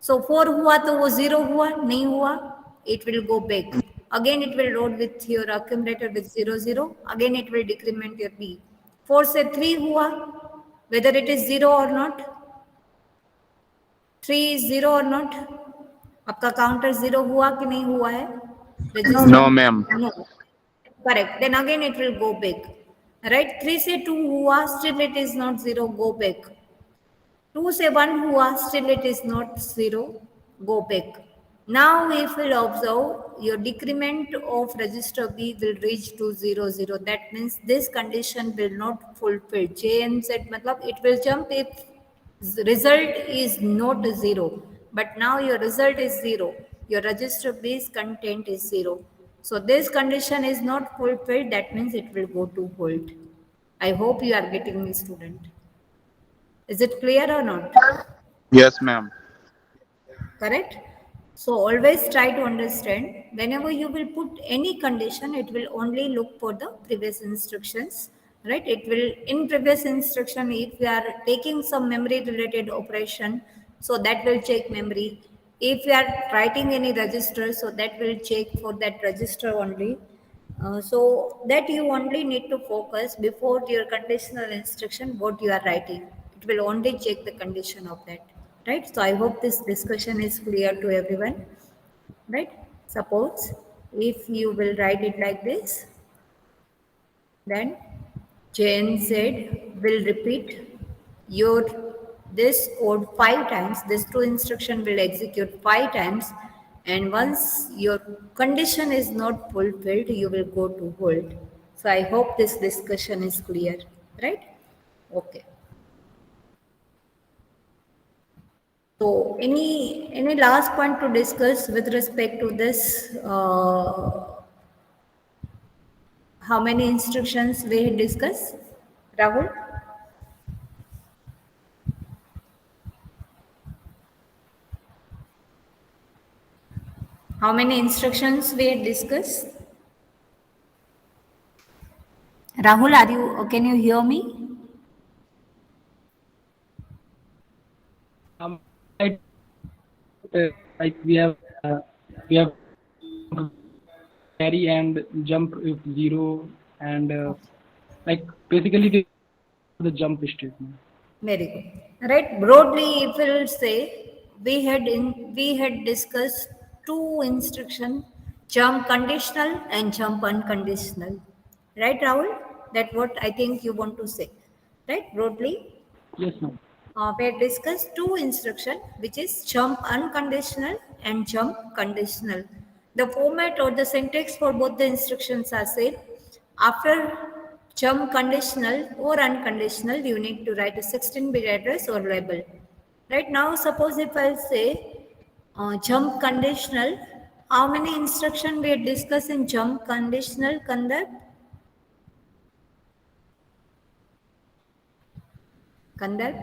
So 4 हुआ तो वो 0 हुआ, नहीं हुआ, it will go back. Again it will load with your accumulator with 0 0. Again it will decrement your B. 4 से 3 हुआ, whether it is 0 or not. 3 is 0 or not. आपका counter 0 हुआ कि नहीं हुआ है? No, ma'am. No. Correct. Then again it will go back. Right? 3 से 2 हुआ, still it is not 0, go back. 2 से 1 हुआ, still it is not 0, go back. Now if we observe, your decrement of register B will reach to 0 0. That means this condition will not fulfill. J and Z matlab it will jump if result is not 0. But now your result is 0. Your register B's content is 0. So this condition is not fulfilled. That means it will go to hold. I hope you are getting me, student. Is it clear or not? Yes, ma'am. Correct? So always try to understand, whenever you will put any condition, it will only look for the previous instructions, right? It will, in previous instruction, if we are taking some memory related operation, so that will check memory. If we are writing any register, so that will check for that register only. So that you only need to focus before your conditional instruction, what you are writing. It will only check the condition of that. Right? So I hope this discussion is clear to everyone. Right? Suppose if you will write it like this, then JNZ will repeat your this code 5 times. This two instruction will execute 5 times, and once your condition is not fulfilled, you will go to hold. So I hope this discussion is clear. Right? Okay. So any last point to discuss with respect to this? How many instructions we discuss, Rahul? How many instructions we discuss? Rahul, can you hear me? Like we have carry and jump if 0 and like basically the jump statement. Very good. Right. Broadly, if we will say we had discussed two instruction: jump conditional and jump unconditional. Right, Rahul? That's what I think you want to say. Right? Broadly. Yes, ma'am. We had discussed two instruction, which is jump unconditional and jump conditional. The format or the syntax for both the instructions are same. After jump conditional or unconditional, you need to write a 16-bit address or label. Right now, suppose if I say jump conditional, how many instruction we discuss in jump conditional, Kandar? Kandar,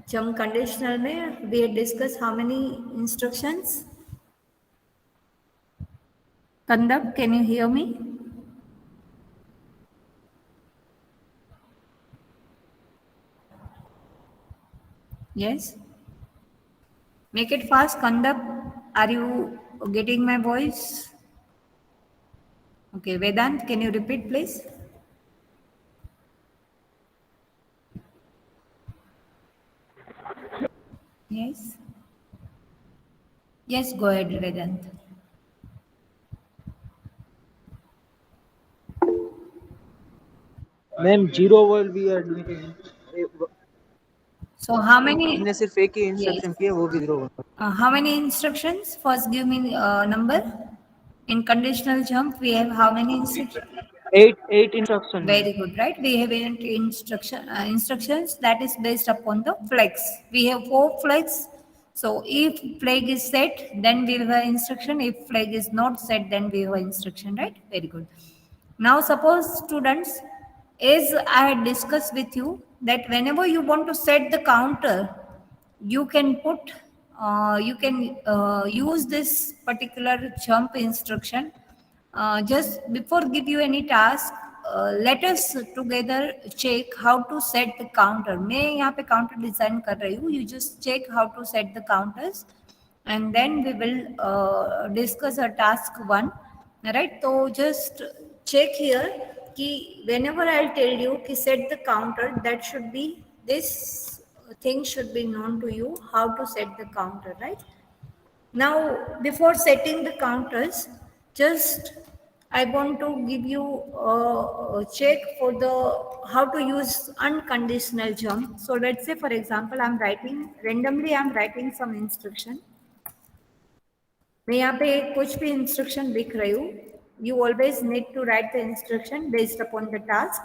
jump conditional में we discuss how many instructions? Kandar, can you hear me? Yes. Make it fast, Kandar. Are you getting my voice? Okay, Vedant, can you repeat, please? Yes. Yes, go ahead, Vedant. Ma'am zero world we are doing So how many? हमने सिर्फ एक ही Yes. Instruction किया वो भी zero world How many instructions? First, give me number. In conditional jump, we have how many instructions? Eight instruction Very good, right? We have instructions that is based upon the flags. We have 4 flags. So if flag is set, then we have an instruction. If flag is not set, then we have an instruction, right? Very good. Now suppose students, as I had discussed with you, that whenever you want to set the counter, you can put, use this particular jump instruction. Just before give you any task, let us together check how to set the counter. मैं यहाँ पे counter design कर रही हूँ. You just check how to set the counters, and then we will discuss a task 1. Right? So just check here कि whenever I'll tell you कि set the counter, that should be this thing should be known to you how to set the counter, right? Now, before setting the counters, just I want to give you a check for the how to use unconditional jump. So let's say, for example, I'm writing some instruction. मैं यहाँ पे कुछ भी instruction लिख रही हूँ. You always need to write the instruction based upon the task.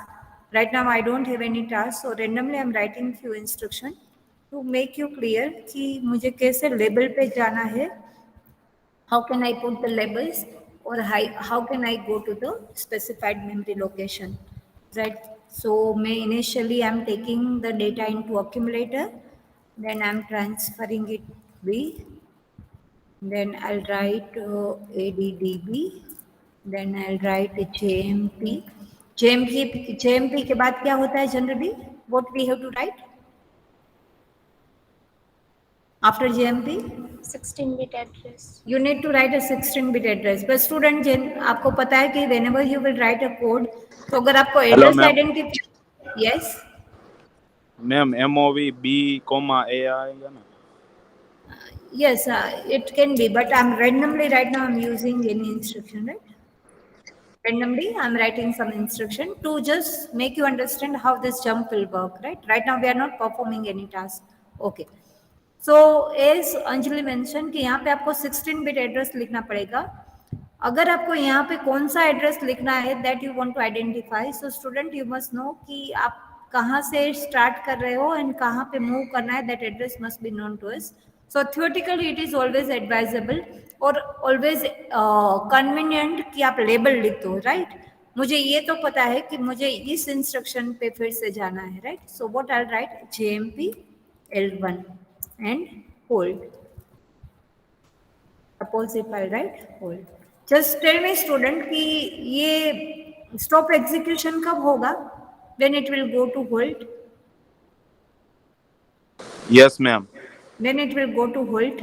Right now, I don't have any task, so randomly I'm writing few instruction to make you clear कि मुझे कैसे label पे जाना है. How can I put the labels, or how can I go to the specified memory location, right? So initially I'm taking the data into accumulator, then I'm transferring it B, then I'll write ADDB, then I'll write JMP. JMP के बाद क्या होता है generally? What we have to write after JMP? 16-bit address. You need to write a 16-bit address. But student, आपको पता है कि whenever you will write a code, तो अगर आपको address ma'am. identity, yes, ma'am MOV B, A आएगा ना? yes, it can be. But I'm randomly right now. I'm using any instruction, right? Randomly, I'm writing some instruction to just make you understand how this jump will work, right? Right now, we are not performing any task. Okay. So as Anjali mentioned कि यहाँ पे आपको 16-bit address लिखना पड़ेगा. अगर आपको यहाँ पे कौन सा एड्रेस लिखना है that you want to identify, so student you must know कि आप कहाँ से स्टार्ट कर रहे हो एंड कहाँ पे मूव करना है. that address must be known to us. So theoretically it is always advisable और always convenient कि आप लेबल लिख दो, right? मुझे ये तो पता है कि मुझे इस इंस्ट्रक्शन पे फिर से जाना है, right? So what I'll write JMP L1 and hold. Suppose if I write hold. Just tell me student कि ये stop execution कब होगा? When it will go to hold? Yes, ma'am. When it will go to hold?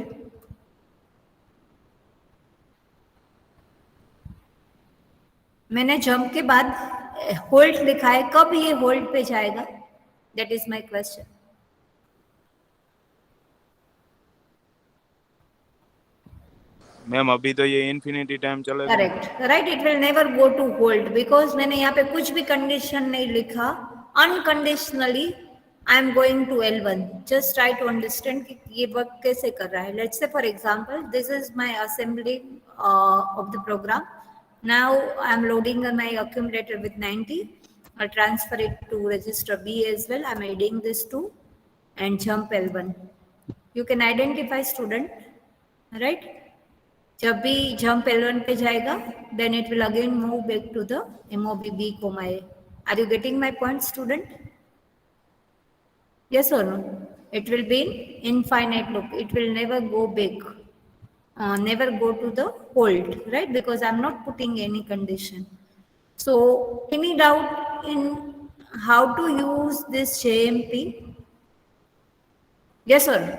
मैंने jump के बाद hold लिखा है, कब ये होल्ड पे जाएगा? That is my question. Ma'am अभी तो ये इन्फिनिटी टाइम चलेगा. Correct, right. It will never go to hold because मैंने यहाँ पे कुछ भी कंडीशन नहीं लिखा. Unconditionally I am going to L1. Just try to understand कि ये वर्क कैसे कर रहा है. Let's say for example this is my assembly of the program. Now I am loading my accumulator with 90. I'll transfer it to register B as well. I'm adding this 2 and jump L1. You can identify student, right? जब भी jump L1 पे जाएगा, then it will again move back to the MOB B, A. Are you getting my point, student? Yes or no? It will be in infinite loop. It will never go back, never go to the hold, right? Because I'm not putting any condition. So, any doubt in how to use this JMP? Yes or no?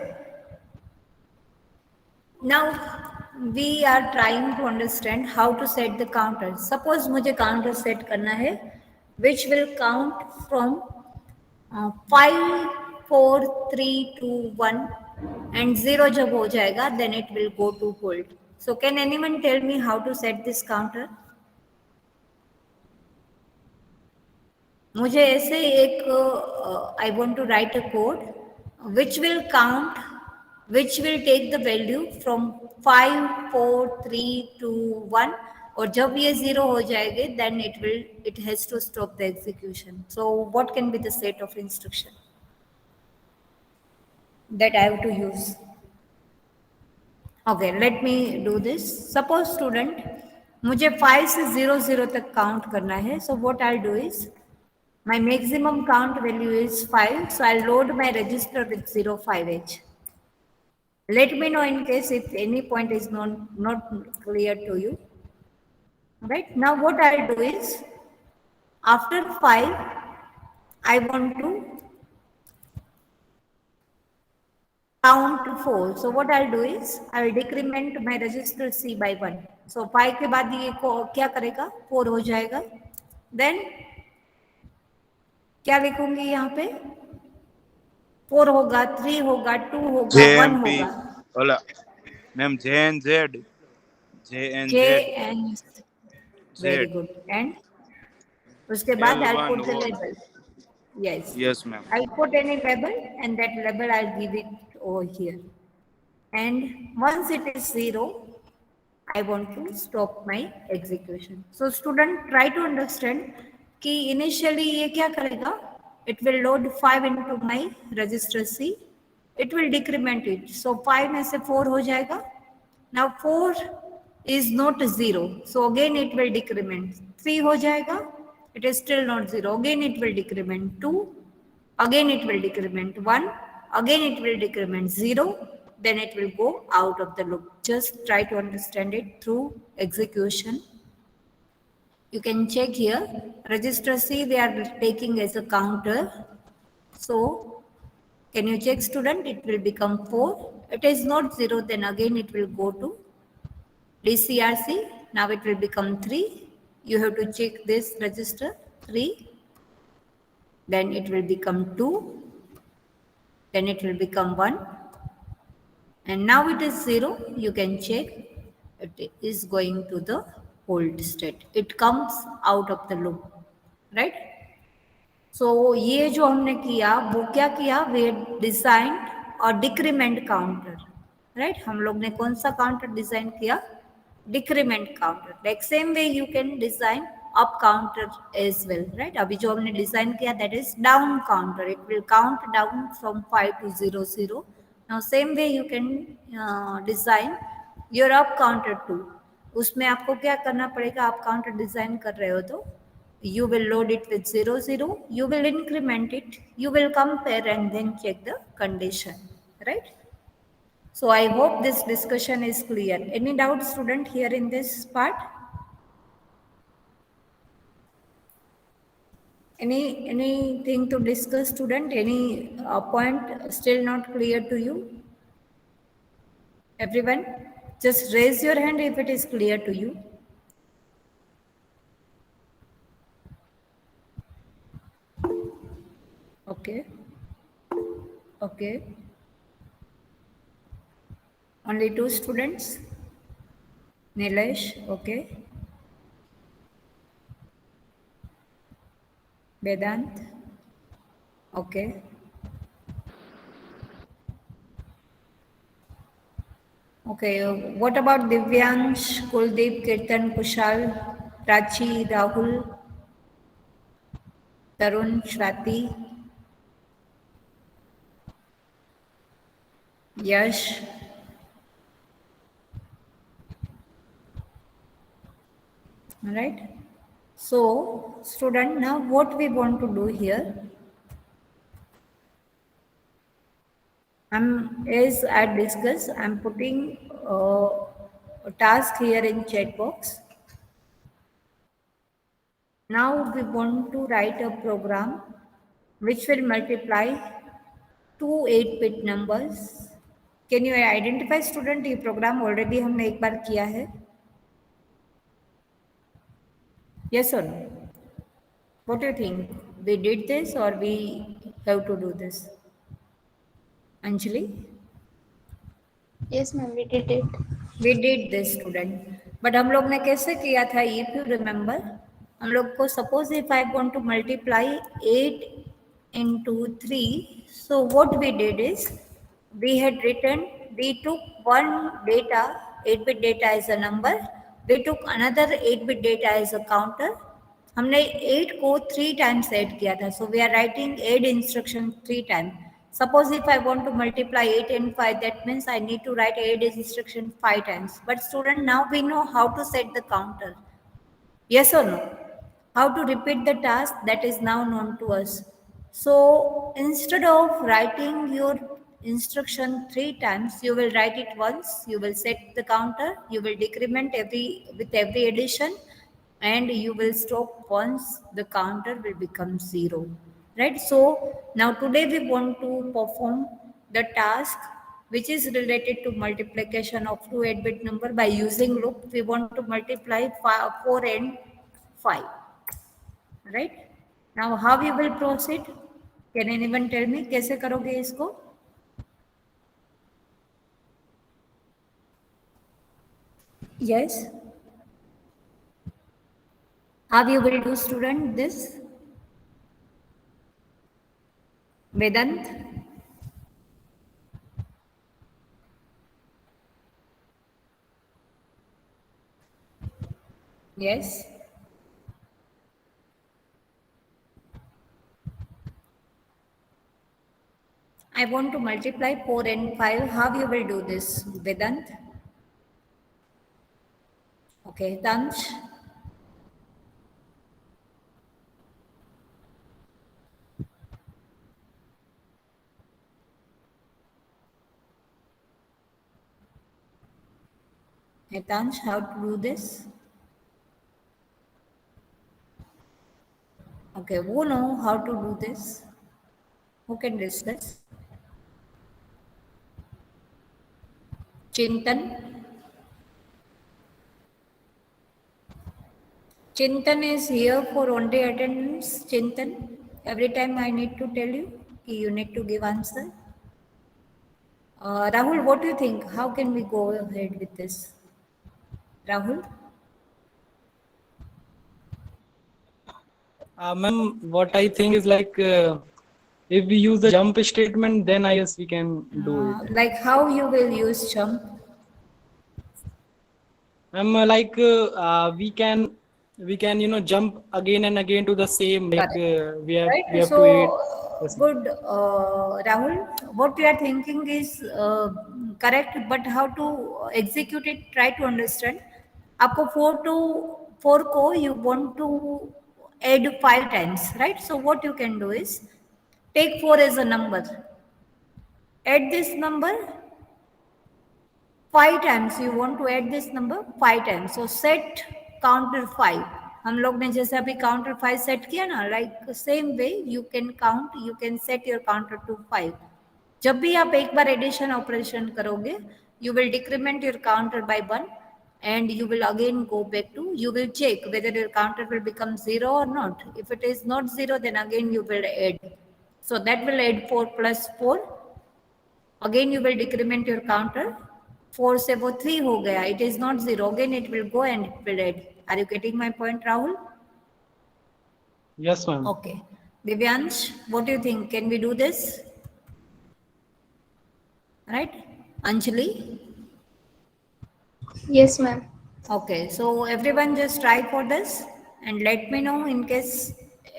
Now, we are trying to understand how to set the counter. Suppose मुझे counter set करना है, which will count from 5, 4, 3, 2, 1 and 0 जब हो जाएगा, then it will go to hold. So can anyone tell me how to set this counter? मुझे ऐसे एक I want to write a code which will count, which will take the value from 5, 4, 3, 2, 1 और जब ये 0 हो जाएंगे then it has to stop the execution. So what can be the set of instruction that I have to use? Okay, let me do this. Suppose student, मुझे 5 से 0, 0 तक count करना है. So what I'll do is, my maximum count value is 5. So I'll load my register with 05H. Let me know in case if any point is not clear to you. Right, now what I'll do is, after 5, I want to count 4. So what I'll do is, I will decrement my register C by 1. So 5 के बाद ये क्या करेगा? 4 हो जाएगा. Then क्या लिखूंगी यहाँ पे? 4 होगा, 3 होगा, 2 होगा, 1 JMP होगा. ओला ma'am JNZ Very Z good. And उसके बाद I'll L1 put the wall. label. Yes. Yes ma'am. I'll put any label and that label I'll give it over here. And once it is 0, I want to stop my execution. So student, try to understand कि initially ये क्या करेगा? It will load 5 into my register C. It will decrement it. So 5 में से 4 हो जाएगा. Now 4 is not 0. So again it will decrement. 3 हो जाएगा. It is still not 0. Again it will decrement. 2. Again it will decrement. 1. Again it will decrement. 0. Then it will go out of the loop. Just try to understand it through execution. You can check here. Register C we are taking as a counter. So can you check student? It will become 4. It is not 0. Then again it will go to DCRC. Now it will become 3. You have to check this register 3. Then it will become 2. Then it will become 1. And now it is 0. You can check. It is going to the hold state. It comes out of the loop. Right? So ये जो हमने किया वो क्या किया? We designed a decrement counter. Right? हम लोग ने कौन सा counter design किया? Decrement counter. Like same way you can design up counter as well. Right? अभी जो हमने design किया that is down counter. It will count down from 5 to 0, 0. Now same way you can design your up counter too. उसमें आपको क्या करना पड़ेगा? आप counter design कर रहे हो तो you will load it with 0, 0. You will increment it. You will compare and then check the condition. Right? So I hope this discussion is clear. Any doubt, student, here in this part? Anything to discuss, student? Any point still not clear to you? Everyone, just raise your hand if it is clear to you. Okay. Okay. Only 2 students. Nilesh, okay. Vedant, okay. Okay, what about Divyansh, Kuldeep, Kirtan, Kushal, Prachi, Rahul? Tarun, Shwati, Yash. All right. So, student, now what we want to do here, as I discussed, I'm putting a task here in chat box. Now we want to write a program which will multiply two 8-bit numbers. Can you identify, student? ये program already हमने एक बार किया है. Yes or no? What do you think? We did this or we have to do this? Anjali? Yes, ma'am, we did it. We did this, student. But हम लोग ने कैसे किया था? If you remember, हम लोग को suppose if I want to multiply 8 into 3, so what we did is we took one data, 8-bit data as a number, we took another 8-bit data as a counter. हमने 8 को 3 times add किया था. So we are writing add instruction 3 times. Suppose if I want to multiply 8 and 5, that means I need to write add instruction 5 times. But student, now we know how to set the counter. Yes or no? How to repeat the task, that is now known to us. So instead of writing your instruction 3 times, you will write it once, you will set the counter, you will decrement with every addition, and you will stop once the counter will become 0. Right? So now today we want to perform the task which is related to multiplication of two 8-bit number by using loop. We want to multiply 4 and 5. Right? Now how you will proceed? Can anyone tell me कैसे करोगे इसको? Yes. How you will do, student, this? Vedant? Yes. I want to multiply 4 and 5. How you will do this, Vedant? Okay, Tansh? Tansh, how to do this? Okay, who know how to do this? Who can discuss? Chintan? Chintan is here for only attendance. Chintan, every time I need to tell you, you need to give answer. Rahul, what do you think? How can we go ahead with this? Rahul? Ma'am, what I think is like if we use the jump statement, then I guess we can do it. Like how you will use jump? Ma'am, like we can jump again and again to the same, like we have Right? to So, Yes, good, Rahul, what you are thinking is correct, but how to execute it, try to understand. आपको 4 को you want to add 5 times, right? So what you can do is take 4 as a number, add this number 5 times. You want to add this number 5 times. So set counter 5. हम लोग ने जैसे अभी counter 5 set किया ना, like same way you can set your counter to 5. जब भी आप एक बार एडिशन ऑपरेशन करोगे, you will decrement your counter by 1 and you will again go back to, you will check whether your counter will become 0 or not. If it is not 0, then again you will add. So that will add 4 plus 4. Again you will decrement your counter. 4 से वो 3 हो गया. It is not 0. Again it will go and it will add. Are you getting my point, Rahul? Yes, ma'am. Okay. Divyansh, what do you think? Can we do this? Right? Anjali? Yes, ma'am. Okay. So everyone just try for this and let me know in case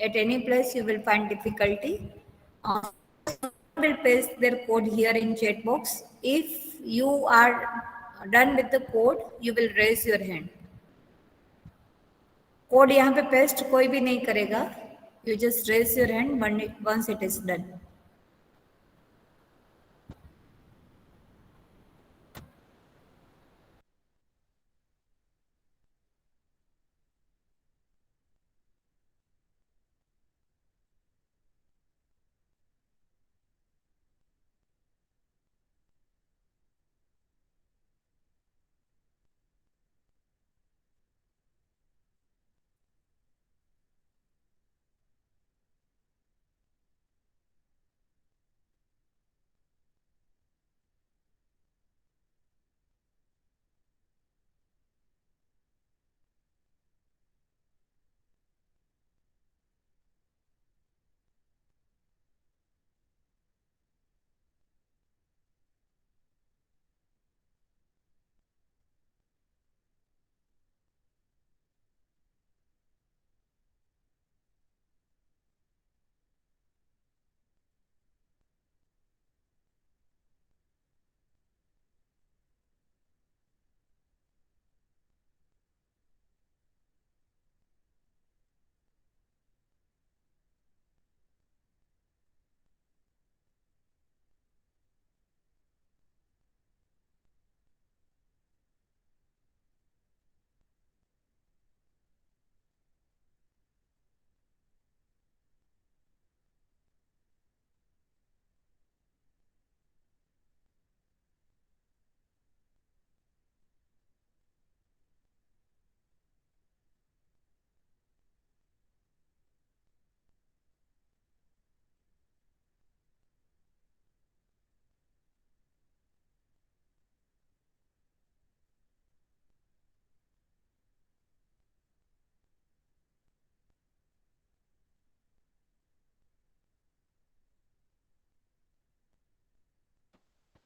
at any place you will find difficulty, will paste their code here in chat box. If you are done with the code, you will raise your hand. Code यहाँ पे paste कोई भी नहीं करेगा. You just raise your hand once it is done.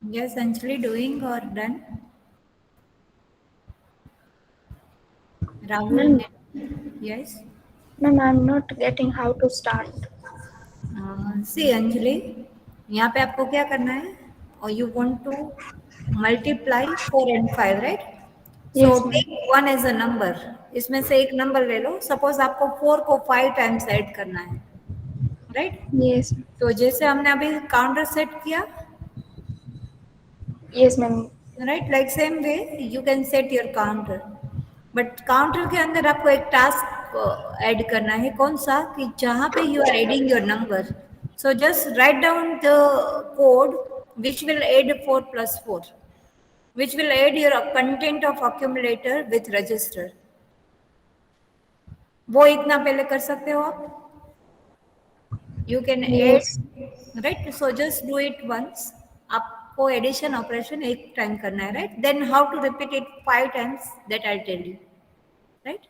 Yes, Anjali, doing or done? Rahul, yes. Ma'am, I'm not getting how to start. See Anjali, यहाँ पे आपको क्या करना है? Or you want to multiply 4 and 5, right? So Yes, ma'am. take one as a number. इसमें से एक number ले लो. Suppose आपको 4 को 5 times ऐड करना है, right? Yes. तो जैसे हमने अभी काउंटर सेट किया, Yes, ma'am. right? Like same way you can set your counter. But counter के अंदर आपको एक टास्क ऐड करना है. कौन सा? कि जहां पे you are adding your number. So just write down the code which will add 4 plus 4, which will add your content of accumulator with register. वो इतना पहले कर सकते हो आप. You can add, Yes. right? So just do it once. आपको addition operation एक time करना है, right? Then how to repeat it 5 times, that I'll tell you, right?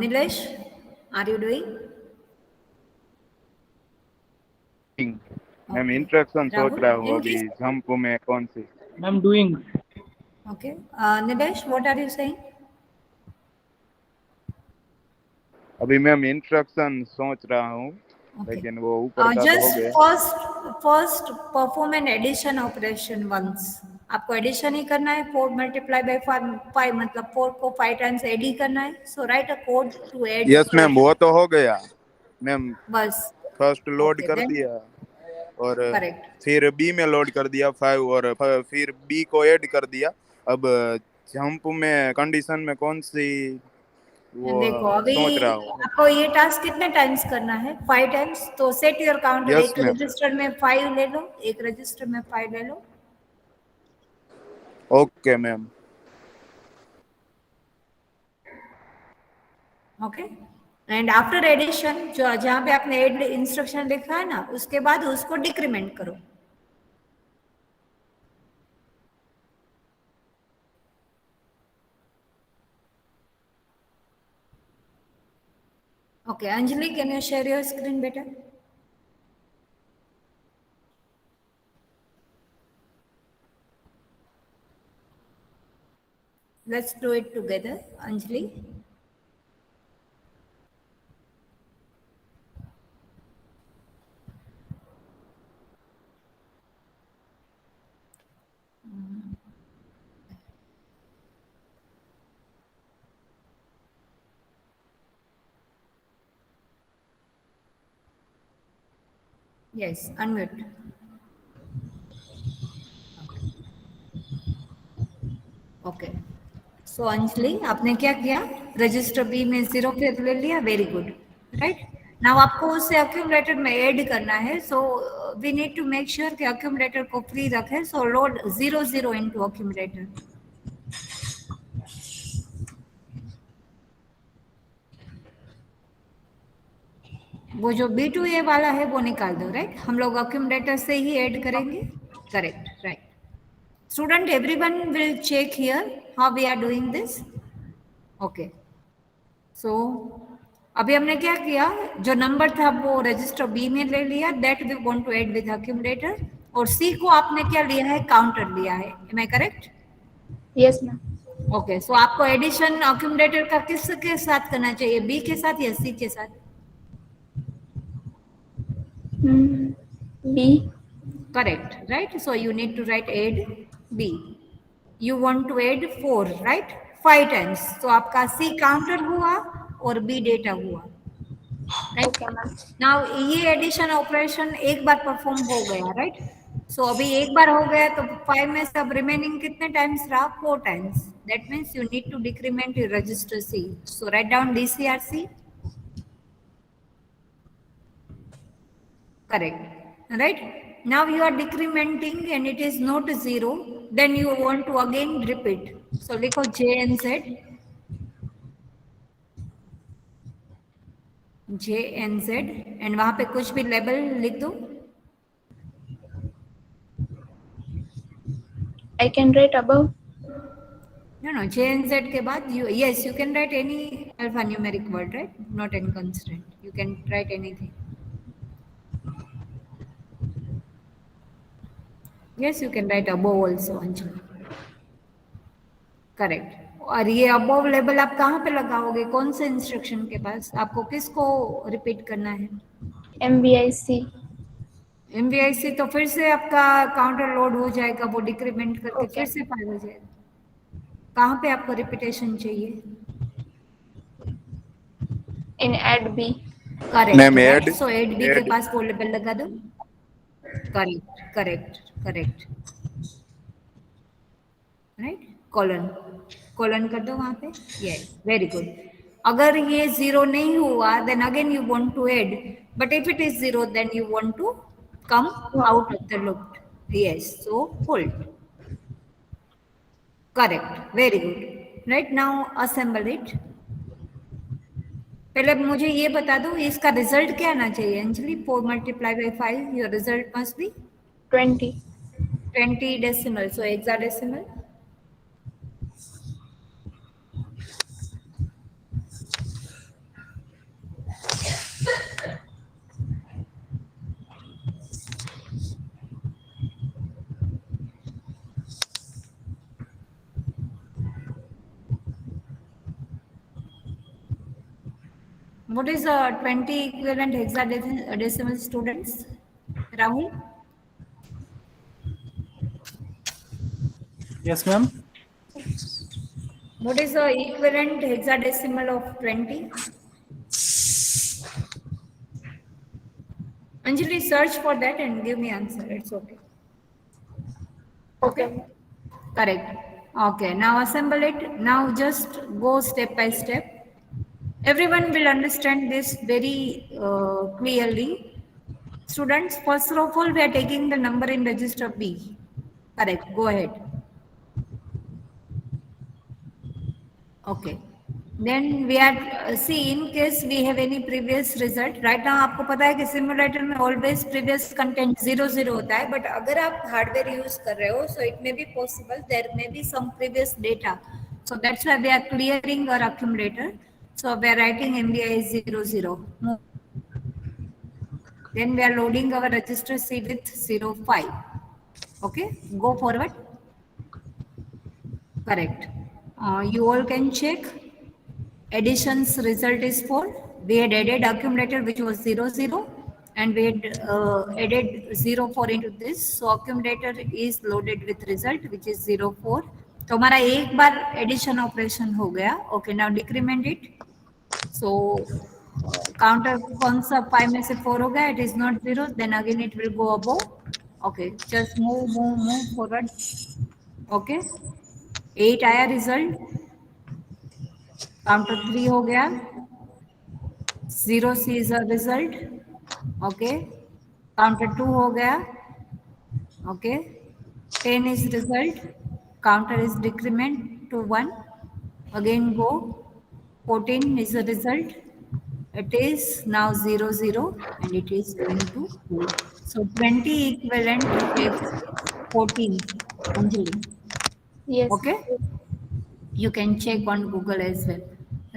Nilesh, are you doing? Ma'am Okay. Instruction सोच Rahul, रहा हूँ in अभी case, jump में कौन सी. I'm doing. okay. Nilesh, what are you saying? अभी ma'am instruction सोच रहा हूँ, Okay. लेकिन वो ऊपर का तो हो Just गया. first perform an addition operation once. आपको एडिशन ही करना है. 4 multiply by 5 मतलब 4 को 5 times एड ही करना है. So write a code to add yes 4. Ma'am, वो तो हो गया मैम. बस. फर्स्ट लोड Okay, कर then दिया और correct. फिर बी में लोड कर दिया 5 और फिर बी को ऐड कर दिया. अब जंप में कंडीशन में कौन सी वो देखो अभी सोच रहा हूँ. आपको ये टास्क कितने टाइम्स करना है? 5 टाइम्स. तो सेट योर काउंटर. यस एक मैम. रजिस्टर में 5 ले लो, एक रजिस्टर में 5 ले लो. Okay ma'am. Okay. And after addition जो जहाँ पे आपने एड इंस्ट्रक्शन लिखा है ना, उसके बाद उसको डिक्रीमेंट करो. Okay, Anjali, can you share your screen better? Let's do it together, Anjali. Yes, unmute. Okay so Anjali आपने क्या किया रजिस्टर बी में 0 फिर ले लिया वेरी गुड राइट नाउ आपको उसे अक्यूमुलेटर में ऐड करना है so we need to make sure कि अक्यूमुलेटर को फ्री रखे सो लोड 0 0 इनटू अक्यूमुलेटर वो जो B2A वाला है वो निकाल दो राइट हम लोग अक्यूमुलेटर से ही ऐड करेंगे correct right Student, everyone will check here how we are doing this. Okay. So, अभी हमने क्या किया जो नंबर था वो रजिस्टर बी में ले लिया that we want to add with accumulator और सी को आपने क्या लिया है काउंटर लिया है am I correct Yes, ma'am. Okay so आपको एडिशन अक्यूमुलेटर का किसके साथ करना चाहिए बी के साथ या सी के साथ B. correct right so you need to write add b you want to add 4 right 5 times so आपका c काउंटर हुआ और b डेटा हुआ right Okay, ma'am. now ये एडिशन ऑपरेशन एक बार परफॉर्म हो गया राइट सो अभी एक बार हो गया तो 5 में सब रिमेनिंग कितने टाइम्स रहा 4 times that means you need to decrement your register c so write down dcrc correct right now you are decrementing and it is not 0 then you want to again repeat so लिखो jnz and वहां पे कुछ भी label लिख दो I can write above. no jnz के बाद you yes you can write any alphanumeric word right not any constant you can write anything yes you can write above also Anjali correct और ये above label आप कहाँ पे लगाओगे कौन से इंस्ट्रक्शन के पास आपको किसको रिपीट करना है MVIC. एमवीआईसी तो फिर से आपका काउंटर लोड हो जाएगा वो डिक्रीमेंट करके Okay. फिर से 5 हो जाएगा कहाँ पे आपको रिपीटेशन चाहिए In add B. Correct Ma'am, add- so add B के add- पास वो लेबल लगा दो correct correct correct right colon कर दो वहां पे यस वेरी गुड अगर ये 0 नहीं हुआ then again you want to add but if it is 0 then you want to come out of the loop yes so hold correct very good right now assemble it पहले मुझे ये बता दो इसका रिजल्ट क्या आना चाहिए Anjali 4 multiply by 5 your result must B 20. 20 decimal so hexadecimal what is 20 equivalent hexadecimal students Rahul Yes, ma'am. what is the equivalent hexadecimal of 20 Anjali search for that and give me answer it's okay Okay. correct okay now assemble it now just go step by step everyone will understand this very clearly students first of all we are taking the number in register b correct go ahead okay then we are see in case we have any previous result right now आपको पता है कि simulator में always previous content 0 0 होता है but अगर आप hardware use कर रहे हो so it may be possible there may be some previous data so that's why we are clearing our accumulator so we are writing MVI 0 0 then we are loading our register C with 0 5 okay go forward correct You all can check. Addition's result is 4. We had added accumulator which was 0, 0 and we had added 0, 4 into this. So accumulator is loaded with result which is 0, 4. तो हमारा एक बार addition operation हो गया. Okay, now decrement it. So counter कौन सा 5 में से 4 हो गया, it is not 0, then again it will go above. Okay, just move forward. Okay, 8 आया रिजल्ट. काउंटर 3 हो गया. 0 C is a result. Okay, counter 2 हो गया. Okay, 10 is result. Counter is decrement to 1. Again go. 14 is the result. It is now 0, 0 and it is going to 2. So 20 equivalent is 14. Anjali. Yes. Okay. You can check on Google as well.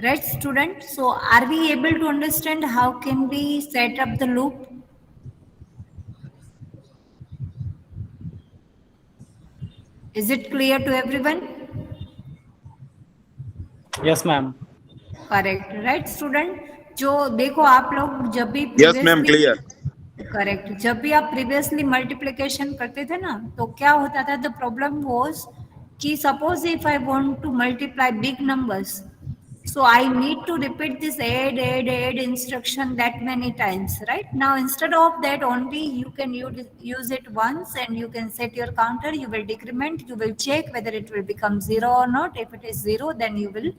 Right, student? So are we able to understand how can we set up the loop? Is it clear to everyone? Yes, ma'am. Correct. Right student? जो देखो आप लोग जब भी yes ma'am, clear. Correct, जब भी आप previously multiplication करते थे ना, तो क्या होता था, द प्रॉब्लम वाज कि suppose if I want to multiply big numbers, so I need to repeat this add instruction that many times, right? Now instead of that, only you can use it once and you can set your counter. You will decrement, you will check whether it will become 0 or not. If it is 0, then you will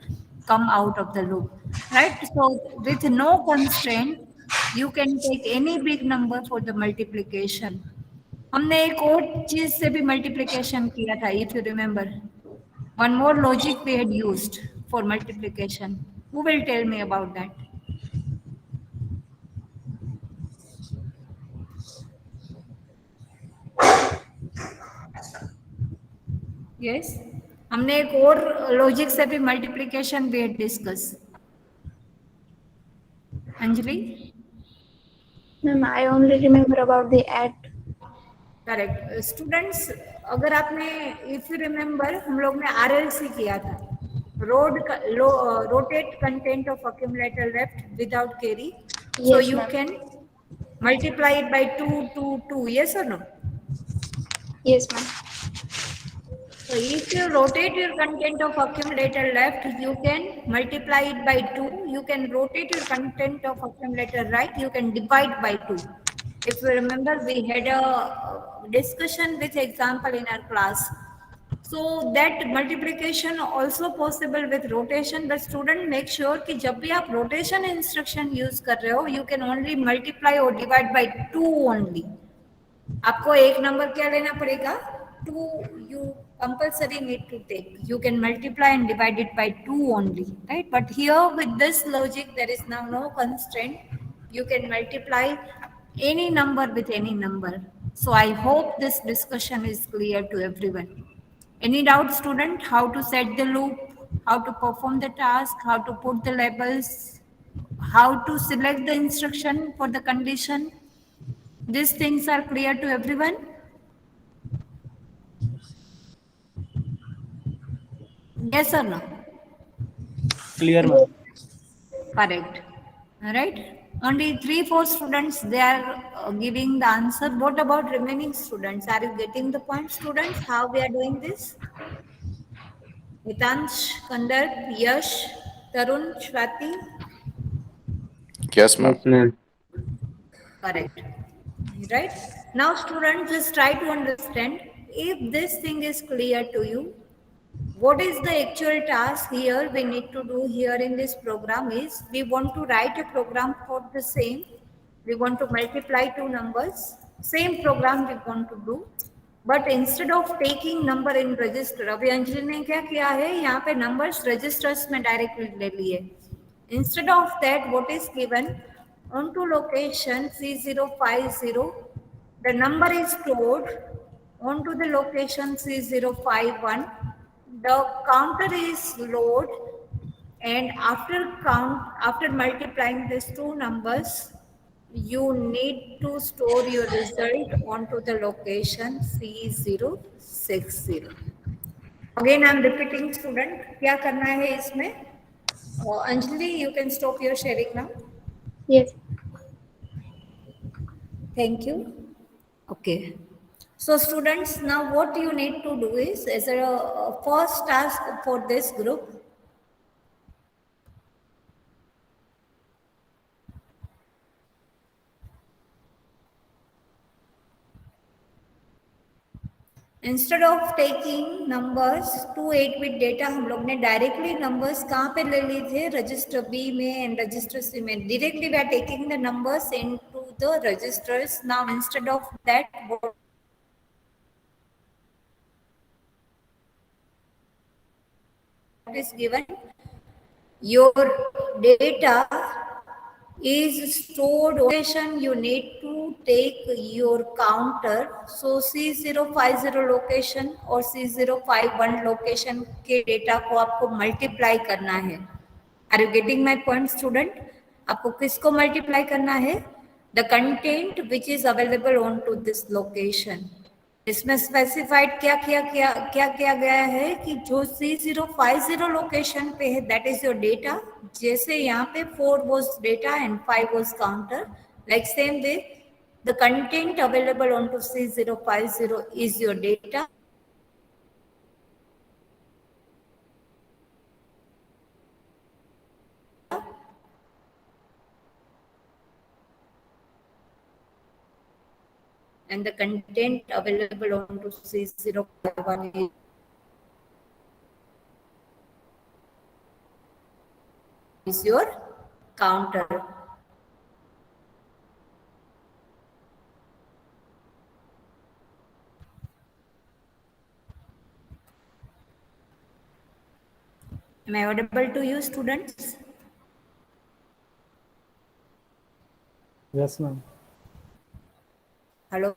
come out of the loop, right? So with no constraint, you can take any big number for the multiplication. हमने एक और चीज से भी multiplication किया था, if you remember. One more logic we had used for multiplication. Who will tell me about that? Yes. हमने एक और लॉजिक से भी multiplication we had discussed. Anjali? Ma'am, I only remember about the add. Correct. Students, अगर आपने if you remember, हम लोग ने आरएलसी किया था. Rotate content of accumulator left without carry. So Yes, you ma'am. can multiply it by 2, 2, 2. Yes or no? Yes, ma'am. So if you rotate your content of accumulator left, you can multiply it by 2. You can rotate your content of accumulator right. You can divide by 2. If you remember, we had a discussion with example in our class. So that multiplication also possible with rotation. But student, make sure कि जब भी आप rotation instruction use कर रहे हो, you can only multiply or divide by 2 only. आपको एक number क्या लेना पड़ेगा? 2. You compulsory need to take. You can multiply and divide it by 2 only, right? But here with this logic, there is now no constraint. You can multiply any number with any number. So I hope this discussion is clear to everyone. Any doubt, student? How to set the loop? How to perform the task? How to put the labels? How to select the instruction for the condition? These things are clear to everyone? Yes or no? Clear, ma'am. Correct. All right. Only 3-4 students, they are giving the answer. What about remaining students? Are you getting the point, students? How we are doing this? Hitansh, Kandar, Yash, Tarun, Shwati? Yes ma'am. Yes, ma'am. Correct. Right. Now, students, just try to understand if this thing is clear to you. What is the actual task here we need to do here in this program is we want to write a program for the same. We want to multiply two numbers. Same program we want to do. But instead of taking number in register, अभी अंजलि ने क्या किया है, यहाँ पे numbers registers में directly ले लिए. Instead of that, what is given onto location C050, the number is stored onto the location C051. The counter is load, and after multiplying these two numbers, you need to store your result onto the location C060. Again I am repeating student, क्या करना है इसमें? Anjali, you can stop your sharing now. Yes. Thank you. Okay. So students, now what you need to do is, as a first task for this group, instead of taking numbers to 8 bit data, हम लोग ने directly numbers कहाँ पे ले लिए थे? Register B में and register C में. Directly we are taking the numbers into the registers. Now instead of that, what is given, your data is stored location, you need to take your counter. So C050 location और C051 location के data को आपको multiply करना है. Are you getting my point student? आपको किसको multiply करना है? The content which is available on to this location. इसमें स्पेसिफाइड क्या किया गया है कि जो C050 लोकेशन पे है, दैट इज योर डेटा. जैसे यहाँ पे 4 was data and 5 was counter, like same way the content available onto C050 is your data. And the content available onto C051 is your counter. Am I audible to you, students? Yes, ma'am. Hello?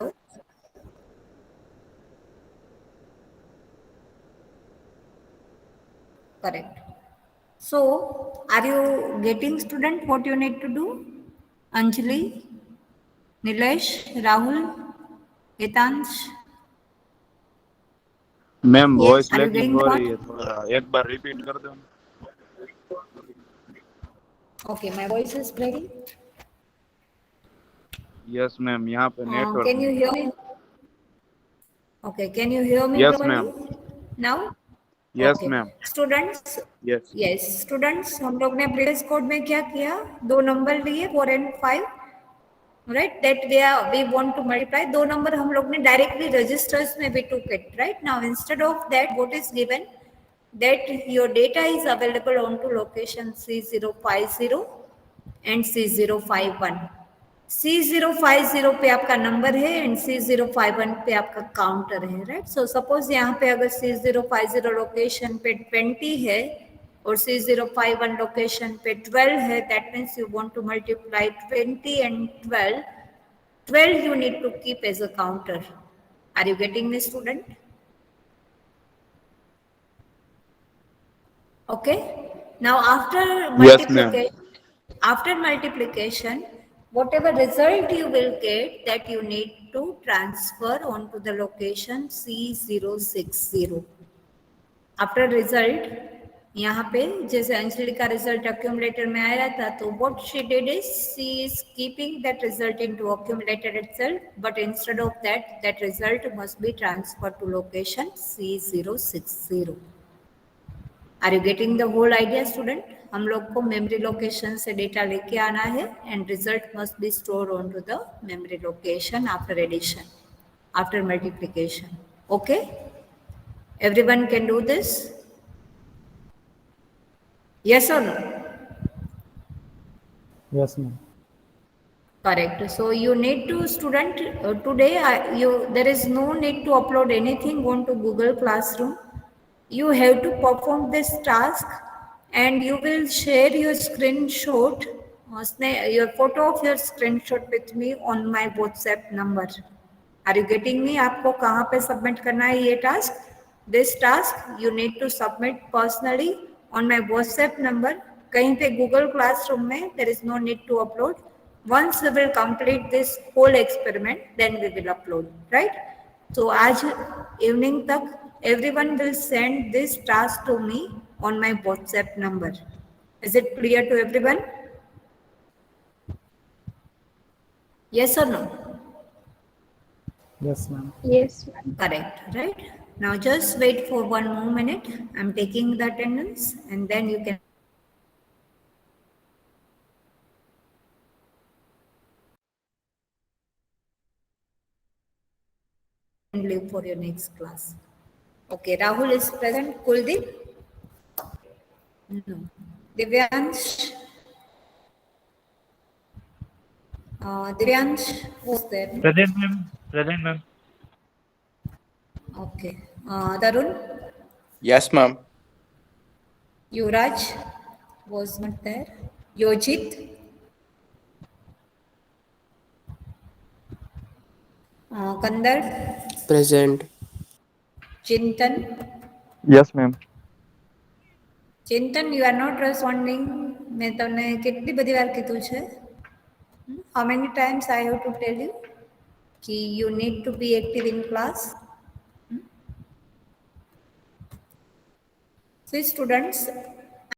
Correct. So, are you getting, student, what you need to do? Anjali, Nilesh, Rahul, Hitansh? Ma'am Yes, voice are you lagging getting हो the रही है, point? थोड़ा एक बार repeat कर दो. Okay, my voice is breaking. Yes ma'am, यहाँ पे network Can you नहीं. hear me? Okay, can you hear me yes properly ma'am. now? Yes Okay, ma'am. students. Yes. Yes, students, हम लोग ने प्रीवियस कोड में क्या किया? 2 नंबर लिए 4 and 5, right? That we want to multiply. 2 number हम लोग ने डायरेक्टली रजिस्टर्स में भी took it, right? Now instead of that, what is given? That your data is available onto location C050 and C051. C050 पे आपका number है and C051 पे आपका काउंटर है, राइट? सो सपोज यहाँ पे अगर C050 लोकेशन पे 20 है और C051 लोकेशन पे 12 है, that means you want to multiply 20 and 12. 12 you need to keep as a counter. Are you getting me, student? Okay. Now Yes, ma'am. after multiplication, whatever result you will get, that you need to transfer onto the location C060. After result, यहाँ पे जैसे अंजलि का result accumulator में आया था, तो what she did is she is keeping that result into accumulator itself, but instead of that, that result must be transferred to location C060. Are you getting the whole idea student? हम लोग को memory location से data लेके आना है and result must be store on to the memory location after addition, after multiplication. Okay, everyone can do this? Yes और no? Yes, ma'am. Correct. So you need to, student, today there is no need to upload anything onto Google Classroom. You have to perform this task and you will share your screenshot, your photo of your screenshot with me on my WhatsApp number. Are you getting me? आपको कहाँ पे submit करना है ये task? This task you need to submit personally on my WhatsApp number. कहीं पे Google Classroom में there is no need to upload. Once we will complete this whole experiment, then we will upload, right? So आज evening तक everyone will send this task to me on my WhatsApp number. Is it clear to everyone? Yes or no? Yes, ma'am. Yes, ma'am. Correct, right? Now just wait for 1 more minute. I'm taking the attendance and then you can leave for your next class. Okay, Rahul is present. Kuldeep? No. Divyansh? Divyansh was there. Present, ma'am. Present, ma'am. Okay. Tarun? Yes, ma'am. Yuvraj was not there. Yojit? Kandar? Present. Chintan? Yes, ma'am. Chintan, you are not responding. મેં તમને કેટલી બધી વાર કીધું છે? How many times I have to tell you? कि you need to be active in class. See students,